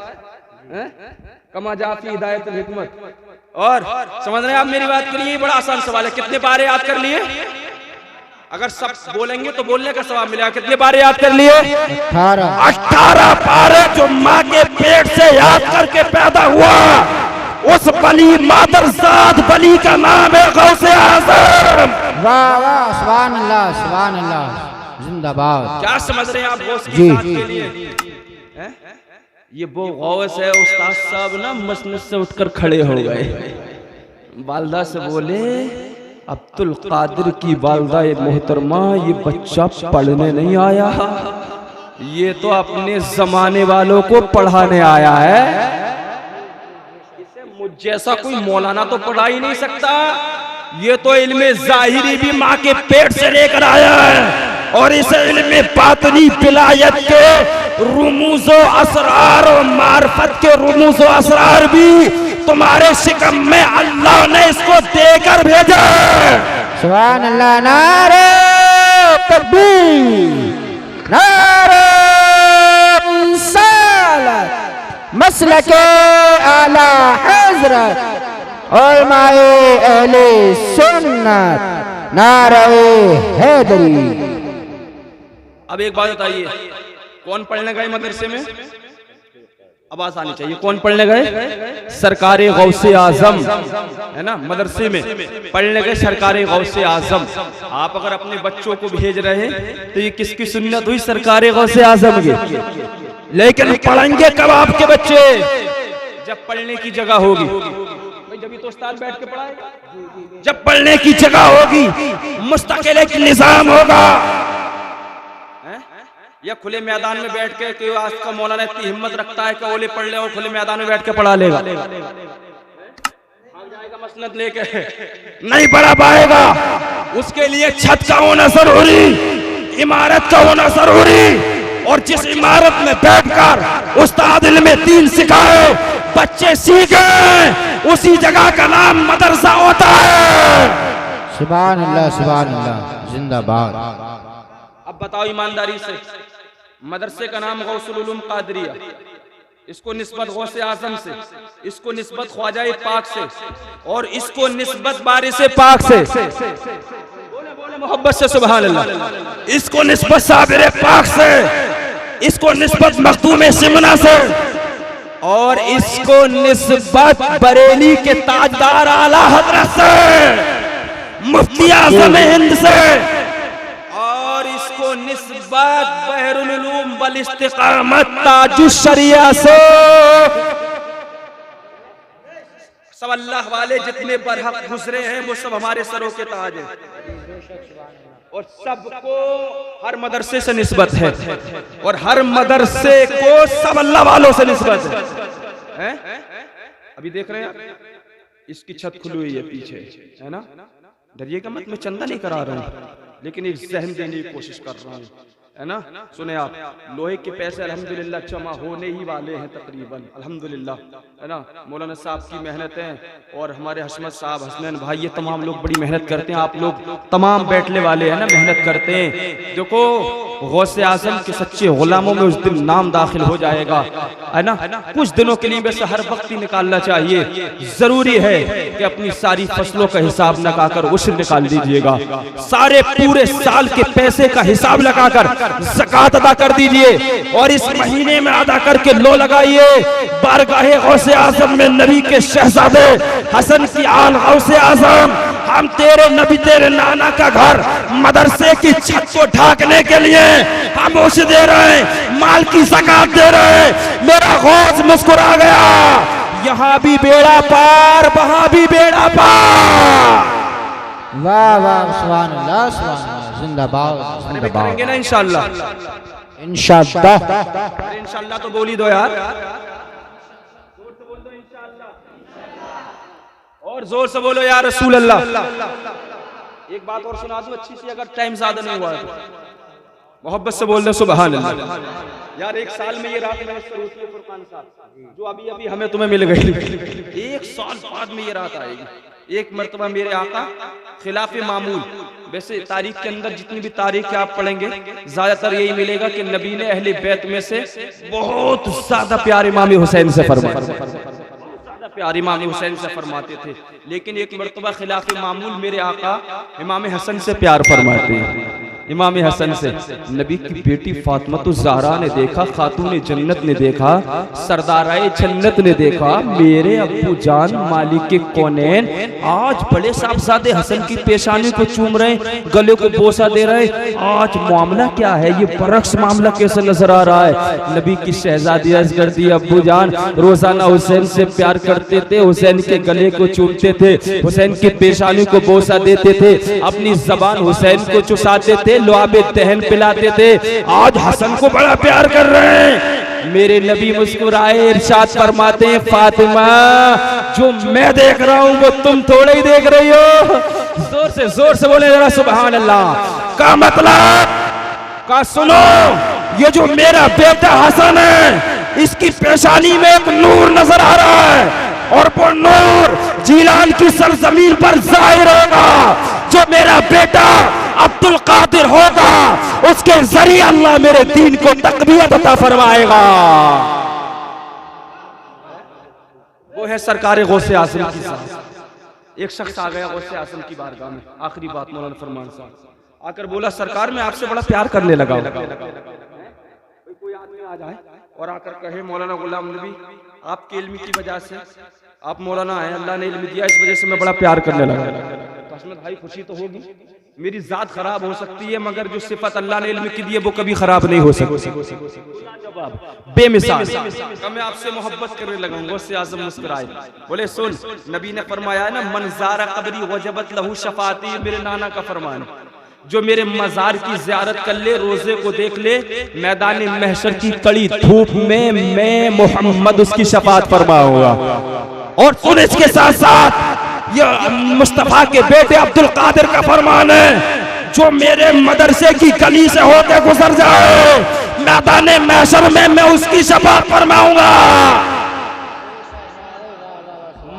कमा जाफी हिदायतुल हिकमत। और समझ रहे हैं आप मेरी बात के लिए, ये बड़ा आसान सवाल है। कितने पारे याद कर लिए, अगर सब बोलेंगे तो बोलने का सवाब मिलेगा। कितने पारे याद कर लिए, 18 पारे जो माँ के पेट से याद करके पैदा हुआ, उस बली मादरजात बली का नाम है गौसे आज़म। वाह वाह, सुभान अल्लाह, सुभान अल्लाह, जिंदाबाद। क्या समझ रहे हैं आप गौस की जात के लिए? ये वो गौस है। उस्ताद साहब ना मसनद से उठकर खड़े हो गए, वालदा से बोले अब्दुल कादिर की वालदा मोहतरमा ये बच्चा पढ़ने नहीं आया, ये तो अपने जमाने वालों को पढ़ाने आया है। इसे मुझ जैसा कोई मौलाना तो पढ़ा ही नहीं सकता। ये तो इल्मे जाहिरी भी माँ के पेट से लेकर आया है, और इसे इल्मे बातनी विलायत के रुमूज़ो असरार और मार्फत के रुमूज़ो असरार भी तुम्हारे शिकम में अल्लाह ने इसको देकर भेजा। सुभान अल्लाह, नारे तकबीर, मसलक आला हजरत उलमाए अहले सुन्नत नारे हैदरी। अब एक बात बताइए, कौन पढ़ने गए मदरसे में? आवाज आनी चाहिए। कौन पढ़ने गए? सरकारे गौसे आजम, है ना, मदरसे में पढ़ने गए सरकारे गौसे आजम। आप अगर अपने बच्चों को भेज रहे हैं तो ये किसकी सुन्नत हुई? सरकारे गौसे आजम की। लेकिन पढ़ेंगे कब आपके बच्चे? जब पढ़ने की जगह होगी। जब तो उस्ताद बैठ के पढ़ाएगा, जब पढ़ने की जगह होगी, मुस्तकिल एक निजाम होगा। या खुले मैदान में बैठ के कि आज का मौलाना इतनी हिम्मत रखता है कि ओले पढ़ ले और खुले मैदान में बैठ के पढ़ा लेगा, भाग जाएगा मसनद लेके, नहीं पढ़ा पाएगा। उसके लिए छत का होना जरूरी, इमारत का होना जरूरी। और जिस इमारत में बैठकर उस्ताद इल्मे दीन सिखाए, बच्चे सीखे, उसी जगह का नाम मदरसा होता है। सुभान अल्लाह जिंदाबाद। अब बताओ ईमानदारी से, मदरसे का नाम गौसुल उलूम कादरिया, इसको निस्बत गौसे आजम से, इसको निस्बत ख्वाजा पाक से, और इसको निस्बत बारिश पाक से, बोले मोहब्बत से सुभान अल्लाह, इसको निस्बत साबिर पाक से, इसको निस्बत मखदूम सिमना से, और इसको निस्बत बरेली के ताजदार आला हजरत से, मुफ्ती आज़म हिंद से, और इसको निस्बत बहरुल उलूम वल इस्तिकामत ताजुश शरिया से। सब अल्लाह वाले जितने बरहक गुजरे हैं वो सब हमारे सरों के ताज हैं, और सबको हर मदरसे से निस्बत है, और हर मदरसे को सब अल्लाह वालों से निस्बत है। अभी देख रहे हैं इसकी छत खुली हुई है पीछे, है ना, डरिएगा मत, मैं चंदा नहीं करा रहा हूँ, लेकिन एक जहन देने की कोशिश कर रहा हूँ, है ना। सुने आप, लोहे के पैसे अल्हम्दुलिल्लाह जमा होने ही वाले हैं तकरीबन, अल्हम्दुलिल्लाह, है ना। मौलाना साहब की मेहनतें और हमारे हशमत साहब, हसनैन भाई, ये तमाम लोग बड़ी मेहनत करते हैं। आप लोग तमाम बैठने वाले हैं ना, मेहनत करते हैं। देखो गौसे आजम के सच्चे गुलामों में उस दिन नाम दाखिल हो जाएगा, है ना। कुछ दिनों के लिए वैसे हर वक्त ही निकालना चाहिए, जरूरी है कि अपनी सारी फसलों का हिसाब लगाकर उश्र निकाल दीजिएगा, सारे पूरे साल के पैसे का हिसाब लगाकर ज़कात अदा कर दीजिए, और इस महीने में अदा करके लो लगाइए बारगाहे गौसे आजम में नबी के शहजादे हसन की आल गौसे आजम। हम तेरे नबी तेरे नाना का घर मदरसे की छत को ढाकने के लिए हम उसे दे रहे हैं, माल की ज़कात दे रहे हैं। मेरा गौस मुस्कुरा गया, यहाँ भी बेड़ा पार, वहाँ भी बेड़ा पार। वाह वाह, सुभान अल्लाह जिंदाबाद जिंदाबाद। करेंगे ना इंशाअल्लाह, इंशाअल्लाह। इंशाअल्लाह तो बोल ही दो यार, और जोर से बोलो या रसूल अल्लाह। एक बात और सुना दूं अच्छी सी, अगर टाइम ज्यादा नहीं हुआ तो मोहब्बत से बोल दे सुभान अल्लाह। यार एक साल में ये रात मैंने शुरू की फुरकान साहब, जो अभी अभी हमें तुम्हें मिल गई, एक साल बाद में ये रात आएगी। एक मर्तबा मेरे आका खिलाफ मामूल, वैसे तारीख के अंदर जितनी भी तारीख आप पढ़ेंगे ज्यादातर यही मिलेगा कि नबी ने अहले बैत में से बहुत ज्यादा प्यार इमाम हुसैन से फरमाया, प्यार इमाम हुसैन से फरमाते थे। लेकिन एक मर्तबा खिलाफ मामूल मेरे आका इमाम हसन से प्यार फरमाते हैं। इमाम हसन से नबी की बेटी फातिमा ज़हरा ने देखा, खातून जन्नत ने देखा, सरदाराए जन्नत ने देखा, मेरे अब्बू जान मालिक के कौनैन आज बड़े साहबजादे हसन की पेशानी को चूम रहे, गले को बोसा दे रहे, आज मामला क्या है, ये बरक्स मामला कैसे नजर आ रहा है। नबी की शहजादी अर्ज कर दी, अब्बू जान रोजाना हुसैन से प्यार करते थे, हुसैन के गले को चूमते थे, हुसैन की पेशानी को बोसा देते थे, अपनी जबान हुसैन को चुसाते थे, लुआबे दहन पिलाते थे, आज हसन को बड़ा प्यार कर रहे हैं। मेरे नबी मुस्कुराए, इरशाद फरमाते हैं, फातिमा जो मैं देख रहा हूं वो तुम थोड़े ही देख रही हो। जोर से बोले जरा सुभान अल्लाह। का मतलब का सुनो, ये जो मेरा बेटा हसन है इसकी पेशानी में एक नूर नजर आ रहा है, और वो नूर जीलान की सरजमीन पर जाहिर होगा। जो मेरा बेटा अब्दुल कादिर होगा उसके जरिए अल्लाह मेरे दीन को तकबीयत अता फरमाएगा। वो है सरकार गौसे आज़म की सांस। एक शख्स आ गया गौसे आज़म की बारगाह में, आखिरी बात मौलाना फरमान साहब आकर बोला, सरकार मैं आपसे बड़ा प्यार करने लगा। कोई आदमी आ जाए और आकर कहे, मौलाना गुलाम नबी आपके इल्म की वजह से, आप मौलाना हैं, अल्लाह ने इल्म दिया, इस वजह से मैं बड़ा प्यार करने लगा। तो उसमें भाई खुशी तो होगी, मेरी जात खराब हो सकती है मगर जो सिफत अल्लाह ने इल्म की दी है वो कभी खराब नहीं हो सकती। बेमिसाल मैं आपसे मोहब्बत करने लगा। गौसे आज़म मुस्कुराए, बोले सुन, नबी ने फरमाया है ना, मंज़ारा कब्री वजबत लहू शफाती, मेरे नाना का फरमान, जो मेरे मजार की ज़ियारत कर ले, रोजे को देख ले, मैदान महशर की कड़ी धूप में मैं मोहम्मद उसकी शफात फरमाऊंगा। और सुन इसके साथ साथ ये मुस्तफा के बेटे अब्दुल कादिर का फरमान है, जो मेरे मदरसे की गली से होकर गुजर जाए, मैदान महशर में मैं उसकी शफात फरमाऊंगा।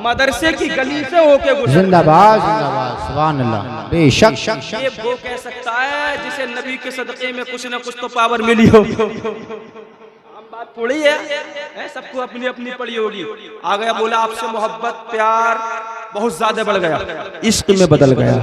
मदरसे की गली से होके गुजर, जिंदाबाद जिंदाबाद, सुभान अल्लाह। बेशक ये वो कह सकता है जिसे नबी के सदक़े में कुछ न कुछ तो पावर मिली हो। बात थोड़ी है, सबको अपनी अपनी पड़ी होगी। आ गया, बोला आपसे मोहब्बत प्यार बहुत ज्यादा बढ़ गया, इश्क में बदल गया।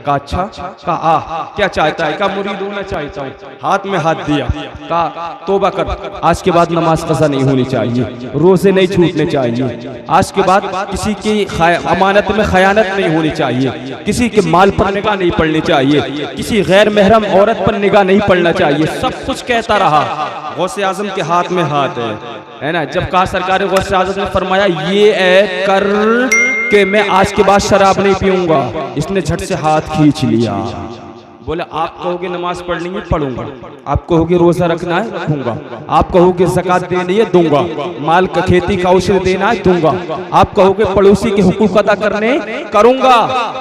का अच्छा का क्या चाहता है, का मुरीद होना चाहता हूँ, हाथ में हाथ दिया, का तौबा कर, आज के बाद नमाज कज़ा नहीं होनी चाहिए, रोजे नहीं छूटने चाहिए, आज के बाद किसी की अमानत में खयानत नहीं होनी चाहिए, किसी के माल पर निगाह नहीं पड़नी चाहिए, किसी गैर महरम औरत पर निगाह नहीं पड़ना चाहिए। सब कुछ कहता रहा, गौसे आज़म के हाथ में हाथ है ना। जब कहा सरकार गौसे आज़म ने फरमाया ये ऐ कर कि मैं आज के बाद शराब नहीं पीऊंगा, इसने झट से हाथ खींच लिया। बोले आप कहोगे नमाज पढ़नी है पढ़ूंगा, आप कहोगे रोजा रखना है रखूंगा, आप कहोगे ज़कात देनी है दूंगा, माल का खेती का उशर देना है दूंगा, आप कहोगे पड़ोसी के हुकूक अदा करने करूंगा,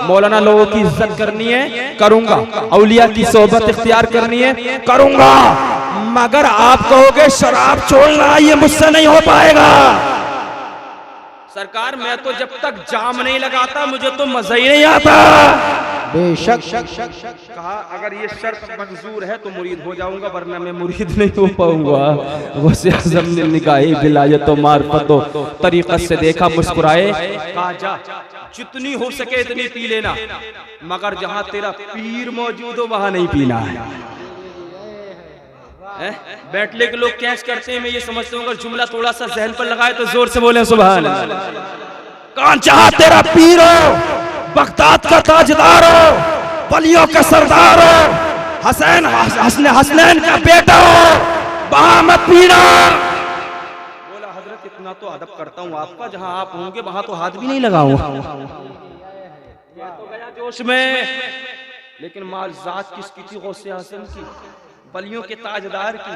मौलाना लोगों की इज्जत करनी है करूंगा, औलिया की सोहबत इख्तियार करनी है करूंगा, मगर आप कहोगे शराब छोड़ना ये मुझसे नहीं हो पाएगा। सरकार मैं तो जब तक जाम नहीं लगाता मुझे तो मजा ही नहीं आता। बेशक कहा अगर ये शर्त मंजूर है तो मुरीद हो जाऊंगा, वरना मैं मुरीद नहीं हो पाऊंगा। गौसे आज़म ने निकाही विलायत व मार्फत तरीक़त से देखा, मुस्कुराए, कहा जा जितनी हो सके इतनी पी लेना, मगर जहां तेरा पीर मौजूद हो वहां नहीं पीना है। बैठले के लोग कैच करते हैं, मैं ये समझता हूँ अगर जुमला थोड़ा सा ज़हन पर लगाए तो जोर से बोले सुभान अल्लाह। कौन चाहा तेरा पीर हो, बगदाद का ताजदार हो, वलियों का सरदार हो, हसनैन का बेटा हो, वहां मत पीना। बोला हजरत इतना तो अदब करता हूँ आपका, जहाँ आप होंगे वहां तो हाथ भी नहीं लगाऊंगा। तो गया जोश में, लेकिन माल जात किसकी थी, गौसे आज़म की, वलियों के ताजदार की।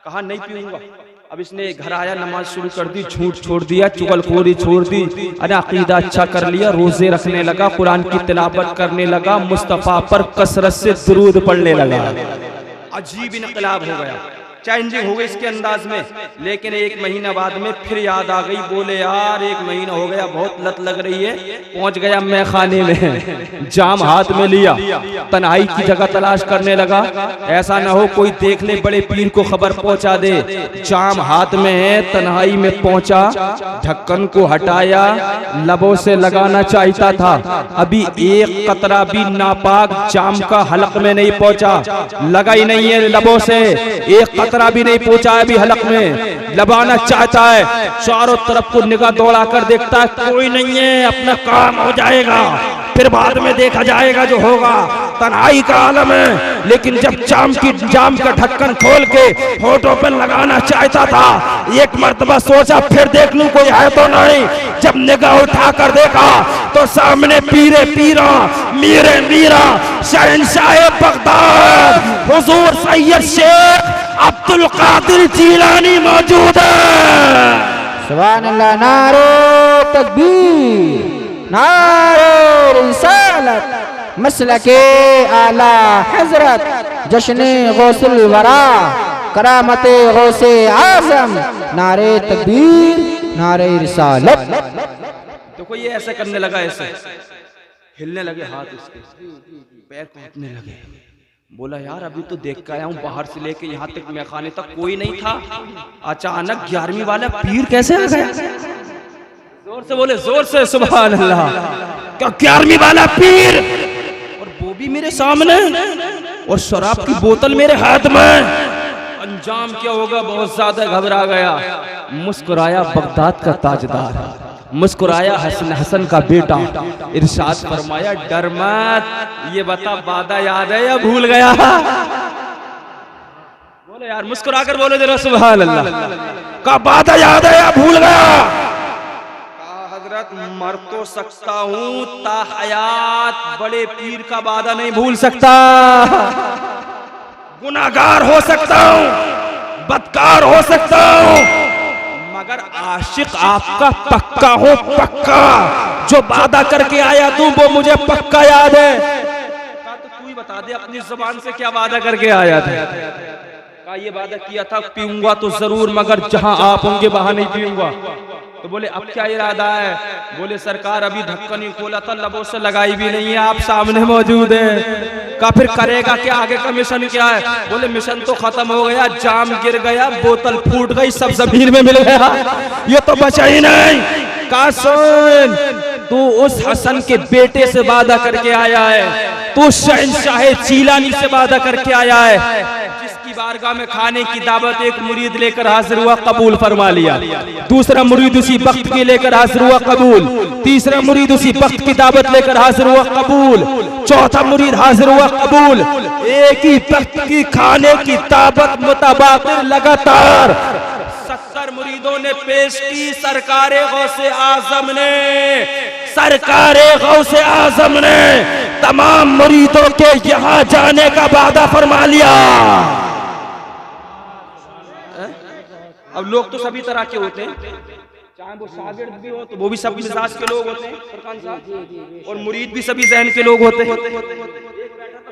कहा नहीं पीऊंगा। अब इसने घर आया, नमाज शुरू कर दी, झूठ छोड़ दिया, चुगलखोरी छोड़ दी, अरे अकीदा अच्छा कर लिया, रोजे रखने लगा, कुरान की तिलावत करने लगा, मुस्तफा पर कसरत से दुरूद पढ़ने लगा। अजीब इनकलाब हो गया, चेंजिंग हो गई इसके अंदाज में। लेकिन एक महीना बाद में फिर याद आ गई, बोले यार एक महीना हो गया, बहुत लत लग रही है। पहुंच गया मैं खाने में, जाम हाथ में लिया, तन्हाई की जगह तलाश करने लगा, ऐसा ना हो कोई देख ले, बड़े पीर को खबर पहुंचा दे। जाम हाथ में है, तन्हाई में पहुंचा, ढक्कन को हटाया, लबों से लगाना चाहता था, अभी एक कतरा भी नापाक जाम का हलक में नहीं पहुंचा, लगा ही नहीं है लबों से, एक कतरा भी नहीं पहुंचा है अभी हलक में, लबाना चाहता है, चारों तरफ को निगाह दौड़ा कर देखता है, कोई नहीं है, अपना काम हो जाएगा, फिर बाद में देखा जाएगा जो होगा। तन्हाई का आलम है, लेकिन जब जाम का ढक्कन खोल के होठों पर लगाना चाहता था, एक मर्तबा सोचा फिर देख लूं कोई है तो नहीं। जब निगाह उठा कर देखा तो सामने पीरे पीरा, मीरे मीरा, शहंशाह बगदाद हुजूर सैयद शेख अब्दुल कादिर जीलानी मौजूद है। सुभान अल्लाह। नारे तकबीर, नारे रिसालत, मसलके आला हजरत, जश्न गौसुल वरा, करामते गौसे आज़म, नारे तकबीर, नारे रिसालत। देखो ये ऐसे करने लगा, ऐसे हिलने लगे हाथ, इसके पैर कांपने लगे। बोला यार अभी तो देख कर आया हूँ, बाहर से लेके यहाँ तक मैं खाने तक कोई नहीं था, अचानक 11वीं वाला पीर कैसे आ गया। जोर से बोले, जोर से सुभान अल्लाह। क्या 11वीं वाला पीर, और वो भी मेरे सामने, और शराब की बोतल मेरे हाथ में। अंजाम क्या होगा? बहुत ज्यादा घबरा गया। मुस्कुराया बगदाद का ताजदार, मुस्कुराया हसन का बेटा, इरशाद फरमाया डर मत, ये बता वादा याद है या भूल गया? बोले यार, मुस्कुरा कर बोले जरा सुभान अल्लाह। का वादा याद है या भूल गया? हजरत मर तो सकता हूँ, ताहयात बड़े पीर का वादा नहीं भूल सकता। गुनाहगार हो सकता हूँ, बदकार हो सकता हूँ, मगर आशिक आपका पक्का हो, पक्का। जो वादा करके आया तू वो मुझे पक्का याद है। तो तू ही बता दे अपनी जुबान से क्या वादा करके आया था? का ये वादा किया था पीऊंगा तो जरूर, मगर जहां आप होंगे वहां नहीं पीऊंगा। तो बोले अब क्या इरादा है? बोले सरकार अभी ढक्कन ही खोला था, लबों से लगाई भी नहीं है, आप सामने मौजूद है। का फिर करेगा क्या? आगे का मिशन क्या है? बोले मिशन तो खत्म हो गया, जाम गिर गया, बोतल फूट गई, सब जमीन में मिल गया, ये तो बचा ही नहीं। का सुन, तू उस हसन के बेटे से वादा करके आया है, तू शहंशाह चीलानी से वादा करके आया है, जिसकी बारगाह में खाने की दावत एक मुरीद लेकर हाजिर हुआ, कबूल फरमा लिया। दूसरा मुरीद उसी वक्त की लेकर हाजिर हुआ, कबूल। तीसरा मुरीद उसी वक्त की दावत लेकर हाजिर हुआ, कबूल। चौथा मुरीद हाजिर हुआ, कबूल। एक ही वक्त की खाने की दावत मुतबाकिर लगातार 70 मुरीदों ने पेश की। सरकारे गौसे आजम ने, सरकारे गौसे आजम ने तमाम मुरीदों के यहाँ जाने का वादा फरमा लिया। अब लोग तो सभी तरह के होते हैं, चाहे वो शागिर्द भी हो तो वो भी सब मिजाज के लोग होते हैं फरकान साहब, और मुरीद भी सभी जहन के लोग होते हैं।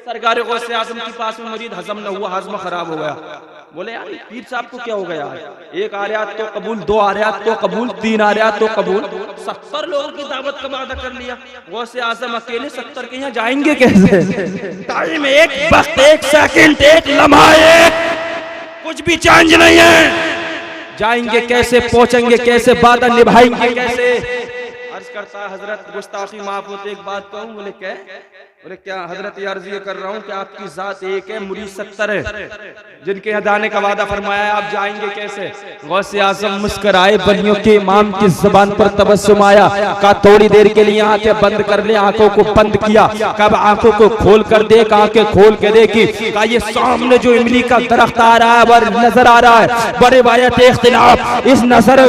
सरकार गौसे आजम के पास में मुरीद हजम न हुआ, हाजमा खराब हो गया। बोले यार पीर साहब को क्या हो गया? एक आरियात तो कबूल, 2 आरियात तो कबूल, 3 आरियात तो कबूल, 70 लोगों की दावत का वादा कर लिया। गौसे आजम अकेले 70 के यहाँ जाएंगे कैसे? टाइम, एक वक्त, एक सेकंड, एक लम्हा, कुछ भी चेंज नहीं है। जाएंगे कैसे, पहुंचेंगे कैसे, वादा निभाएंगे कैसे? अर्ज करता हजरत, गुस्ताखी माफ होते एक बात कहूं? बोले क्या? बोले क्या हजरत, ये अर्ज ये कर रहा हूँ कि आपकी जात एक है, मुरीद 70 है, जिनके यहाँ जाने का वादा फरमाया है, आप जाएंगे कैसे? गौसे आजम मुस्कुराए, बलियों के इमाम की जुबान पर तबस्सुम आया। का थोड़ी देर के लिए आंखें बंद कर ले, आंखों को बंद किया। कब आंखों को खोल कर देख, आंखें खोल के देखी। का ये सामने जो इमली का दरख्त आ रहा है, वर नजर आ रहा है, बड़े वायत इख्तिलाफ, इस नजर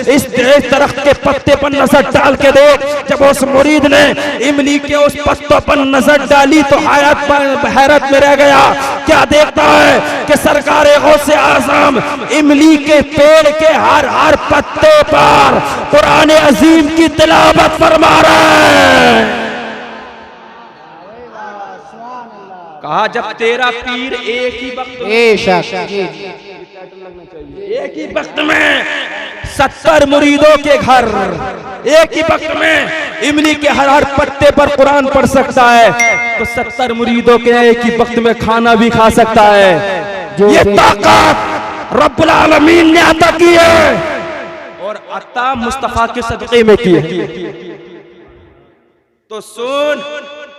इस दरख्त के पत्ते पर नजर डाल के देख। जब उस मुरीद ने इमली के उस पत्तों पर नजर डाली तो हैरत में रह गया। क्या देखता है कि सरकार गौसे आजम इमली के पेड़ के हर पत्ते पर कुरान अजीम की तिलावत फरमा रहा है। कहा जब तेरा पीर एक ही वक्त एक ही वक्त में 70 मुरीदों के घर, एक ही वक्त में इमली के हर पत्ते पर कुरान पढ़ सकता है, तो 70 मुरीदों के एक ही वक्त में खाना भी खा सकता है। ये ताकत रब्बुल आलमीन ने अता की है, और अता मुस्तफा के सदक़े में की है। तो सुन,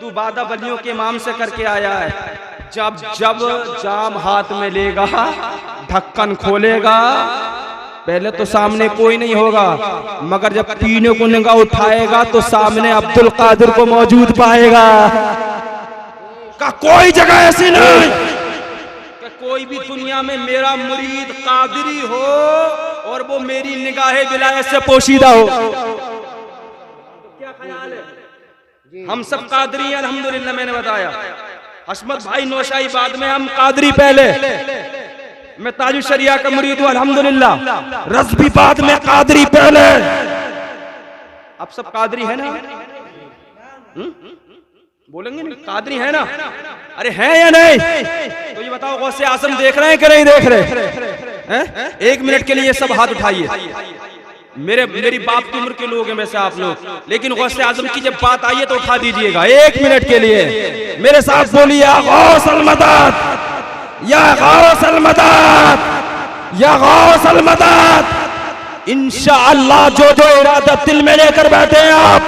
तू वादा वलियों के इमाम से करके आया है। जब जब जाम हाथ में लेगा, ढक्कन खोलेगा, पहले तो सामने कोई नहीं होगा, मगर जब पीने को निगाह उठाएगा तो सामने अब्दुल कादिर को मौजूद पाएगा। का कोई जगह ऐसी नहीं कि कोई भी दुनिया में मेरा मुरीद कादिरी हो और वो मेरी निगाहे विलायत से पोशीदा हो। क्या ख्याल है? हम सब कादरी हैं अल्हम्दुलिल्लाह। मैंने बताया हशमत भाई नौशाही बाद में, हम कादरी पहले। मैं ताजुल शरिया का मुरीद हूं अल्हम्दुलिल्लाह। रज़वी बाद में, कादरी पहले। अब सब कादरी है ना? बोलेंगे नहीं कादरी है ना? अरे है या नहीं? तो ये बताओ गौसे आजम देख रहे हैं कि नहीं देख रहे? 1 मिनट के लिए सब हाथ उठाइए। मेरी बाप की उम्र के लोग हैं वैसे आप लोग, लेकिन गौसे आजम की जब बात आई है तो उठा दीजिएगा 1 मिनट के लिए। मेरे साथ बोलिए, या गौसल मदद, या गौसल मदद, या गौसल मदद। इंशाअल्लाह जो जो इरादा दिल में लेकर बैठे हैं आप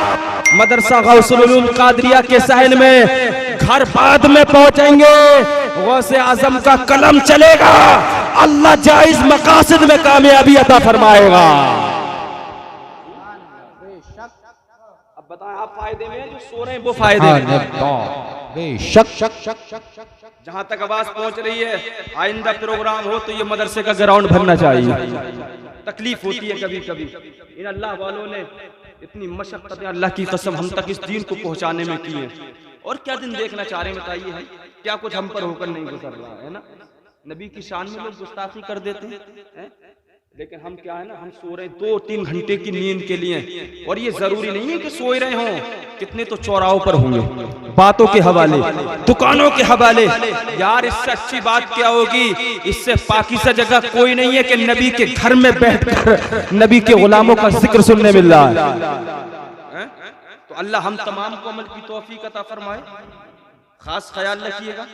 मदरसा गौसुल उलूम कादरिया के सहन में घर बाद में पहुंचेंगे, गौसे आजम का कलम चलेगा, अल्लाह जायज मकासद में कामयाबी अता फरमाएगा। अब बताएं आप फायदे में जो सो रहे हैं वो फायदे में। बेशक जहां तक आवाज पहुंच रही है, आइंदा प्रोग्राम हो तो ये मदरसे का ग्राउंड भरना चाहिए। तकलीफ होती है कभी कभी, इन अल्लाह वालों ने इतनी मशक्कतें अल्लाह की कसम हम तक इस दीन को पहुंचाने में की है। और क्या दिन देखना चाह रहे हैं बताइए, हम क्या कुछ हम पर होकर नहीं गुजर रहा है ना। नबी की शान में लोग गुस्ताखी कर देते हैं, लेकिन हम क्या है ना, हम सो रहे हैं 2-3 घंटे की नींद के लिए। और ये जरूरी नहीं है कि सोए रहे हों, कितने तो चौराहों पर होंगे बातों के हवाले, दुकानों के हवाले। यार इससे अच्छी बात क्या होगी, इससे पाकीज़ा जगह कोई नहीं है कि नबी के घर में बैठकर नबी के गुलामों का जिक्र सुनने मिल रहा है। तो अल्लाह हम तमाम को अमल की तौफीक अता फरमाए। खास ख्याल रखिएगा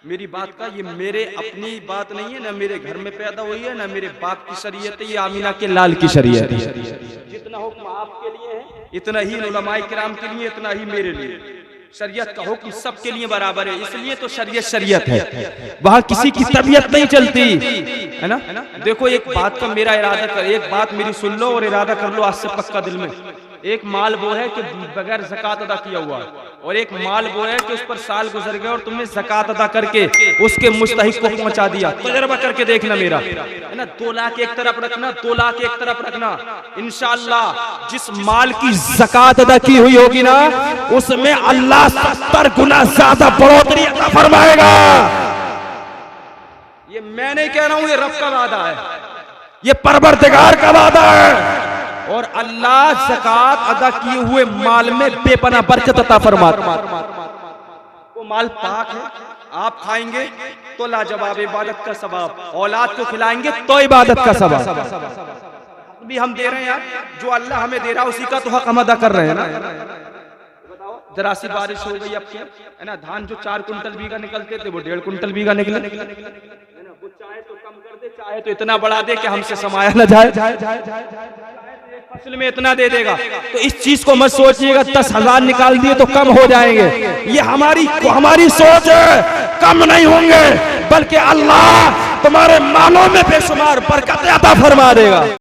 मेरी बात का, ये मेरे अपनी बात नहीं है, ना मेरे घर में पैदा हुई है, ना मेरे बाप की शरीयत है, ये आमीना के लाल की शरीयत है। जितना हुक्म आपके लिए है इतना ही उलमाए किराम के लिए, इतना ही मेरे लिए। शरीयत का हुक्म सबके लिए बराबर है, इसलिए तो शरीयत शरीयत है, वहाँ किसी की तबीयत नहीं चलती है ना। देखो एक बात का मेरा इरादा कर, एक बात मेरी सुन लो और इरादा कर लो आज से पक्का दिल में। एक माल वो है कि बगैर ज़कात अदा किया हुआ, और एक माल वो है कि उस पर साल गुजर गए और तुमने ज़कात अदा करके उसके मुस्तहिक को पहुंचा दिया। तजर्बा करके देखना मेरा, है ना। 2 लाख एक तरफ रखना, 2 लाख एक तरफ रखना। इंशाअल्लाह जिस माल की ज़कात अदा की हुई होगी ना, उसमें अल्लाह 70 गुना ज्यादा बढ़ोतरी अता फरमाएगा। ये मैं नहीं कह रहा हूं, ये रब का वादा है, ये परवरदिगार का वादा है। और अल्लाह ज़कात अदा किए हुए माल में बेपना बरकत अता फरमाता। वो माल पाक है, आप खाएंगे तो लाजवाब इबादत का सवाब, औलाद को खिलाएंगे तो इबादत का सवाब भी हम दे रहे हैं यार। जो अल्लाह हमें दे रहा है उसी का तो हक हम अदा कर रहे हैं ना। जरा सी बारिश हो गई अब क्या है ना, धान जो 4 कुंटल बीघा निकलते थे वो 1.5 कुंटल बीघा निकले। वो चाहे तो कम कर दे, चाहे तो इतना बढ़ा दे कि हमसे समाया न जाए। फसल में इतना दे देगा, तो इस चीज को मत सोचिएगा 10,000 निकाल दिए तो कम हो जाएंगे। ये हमारी सोच है, कम नहीं होंगे, बल्कि अल्लाह तुम्हारे मालों में बेशुमार बरकत अता फरमा देगा।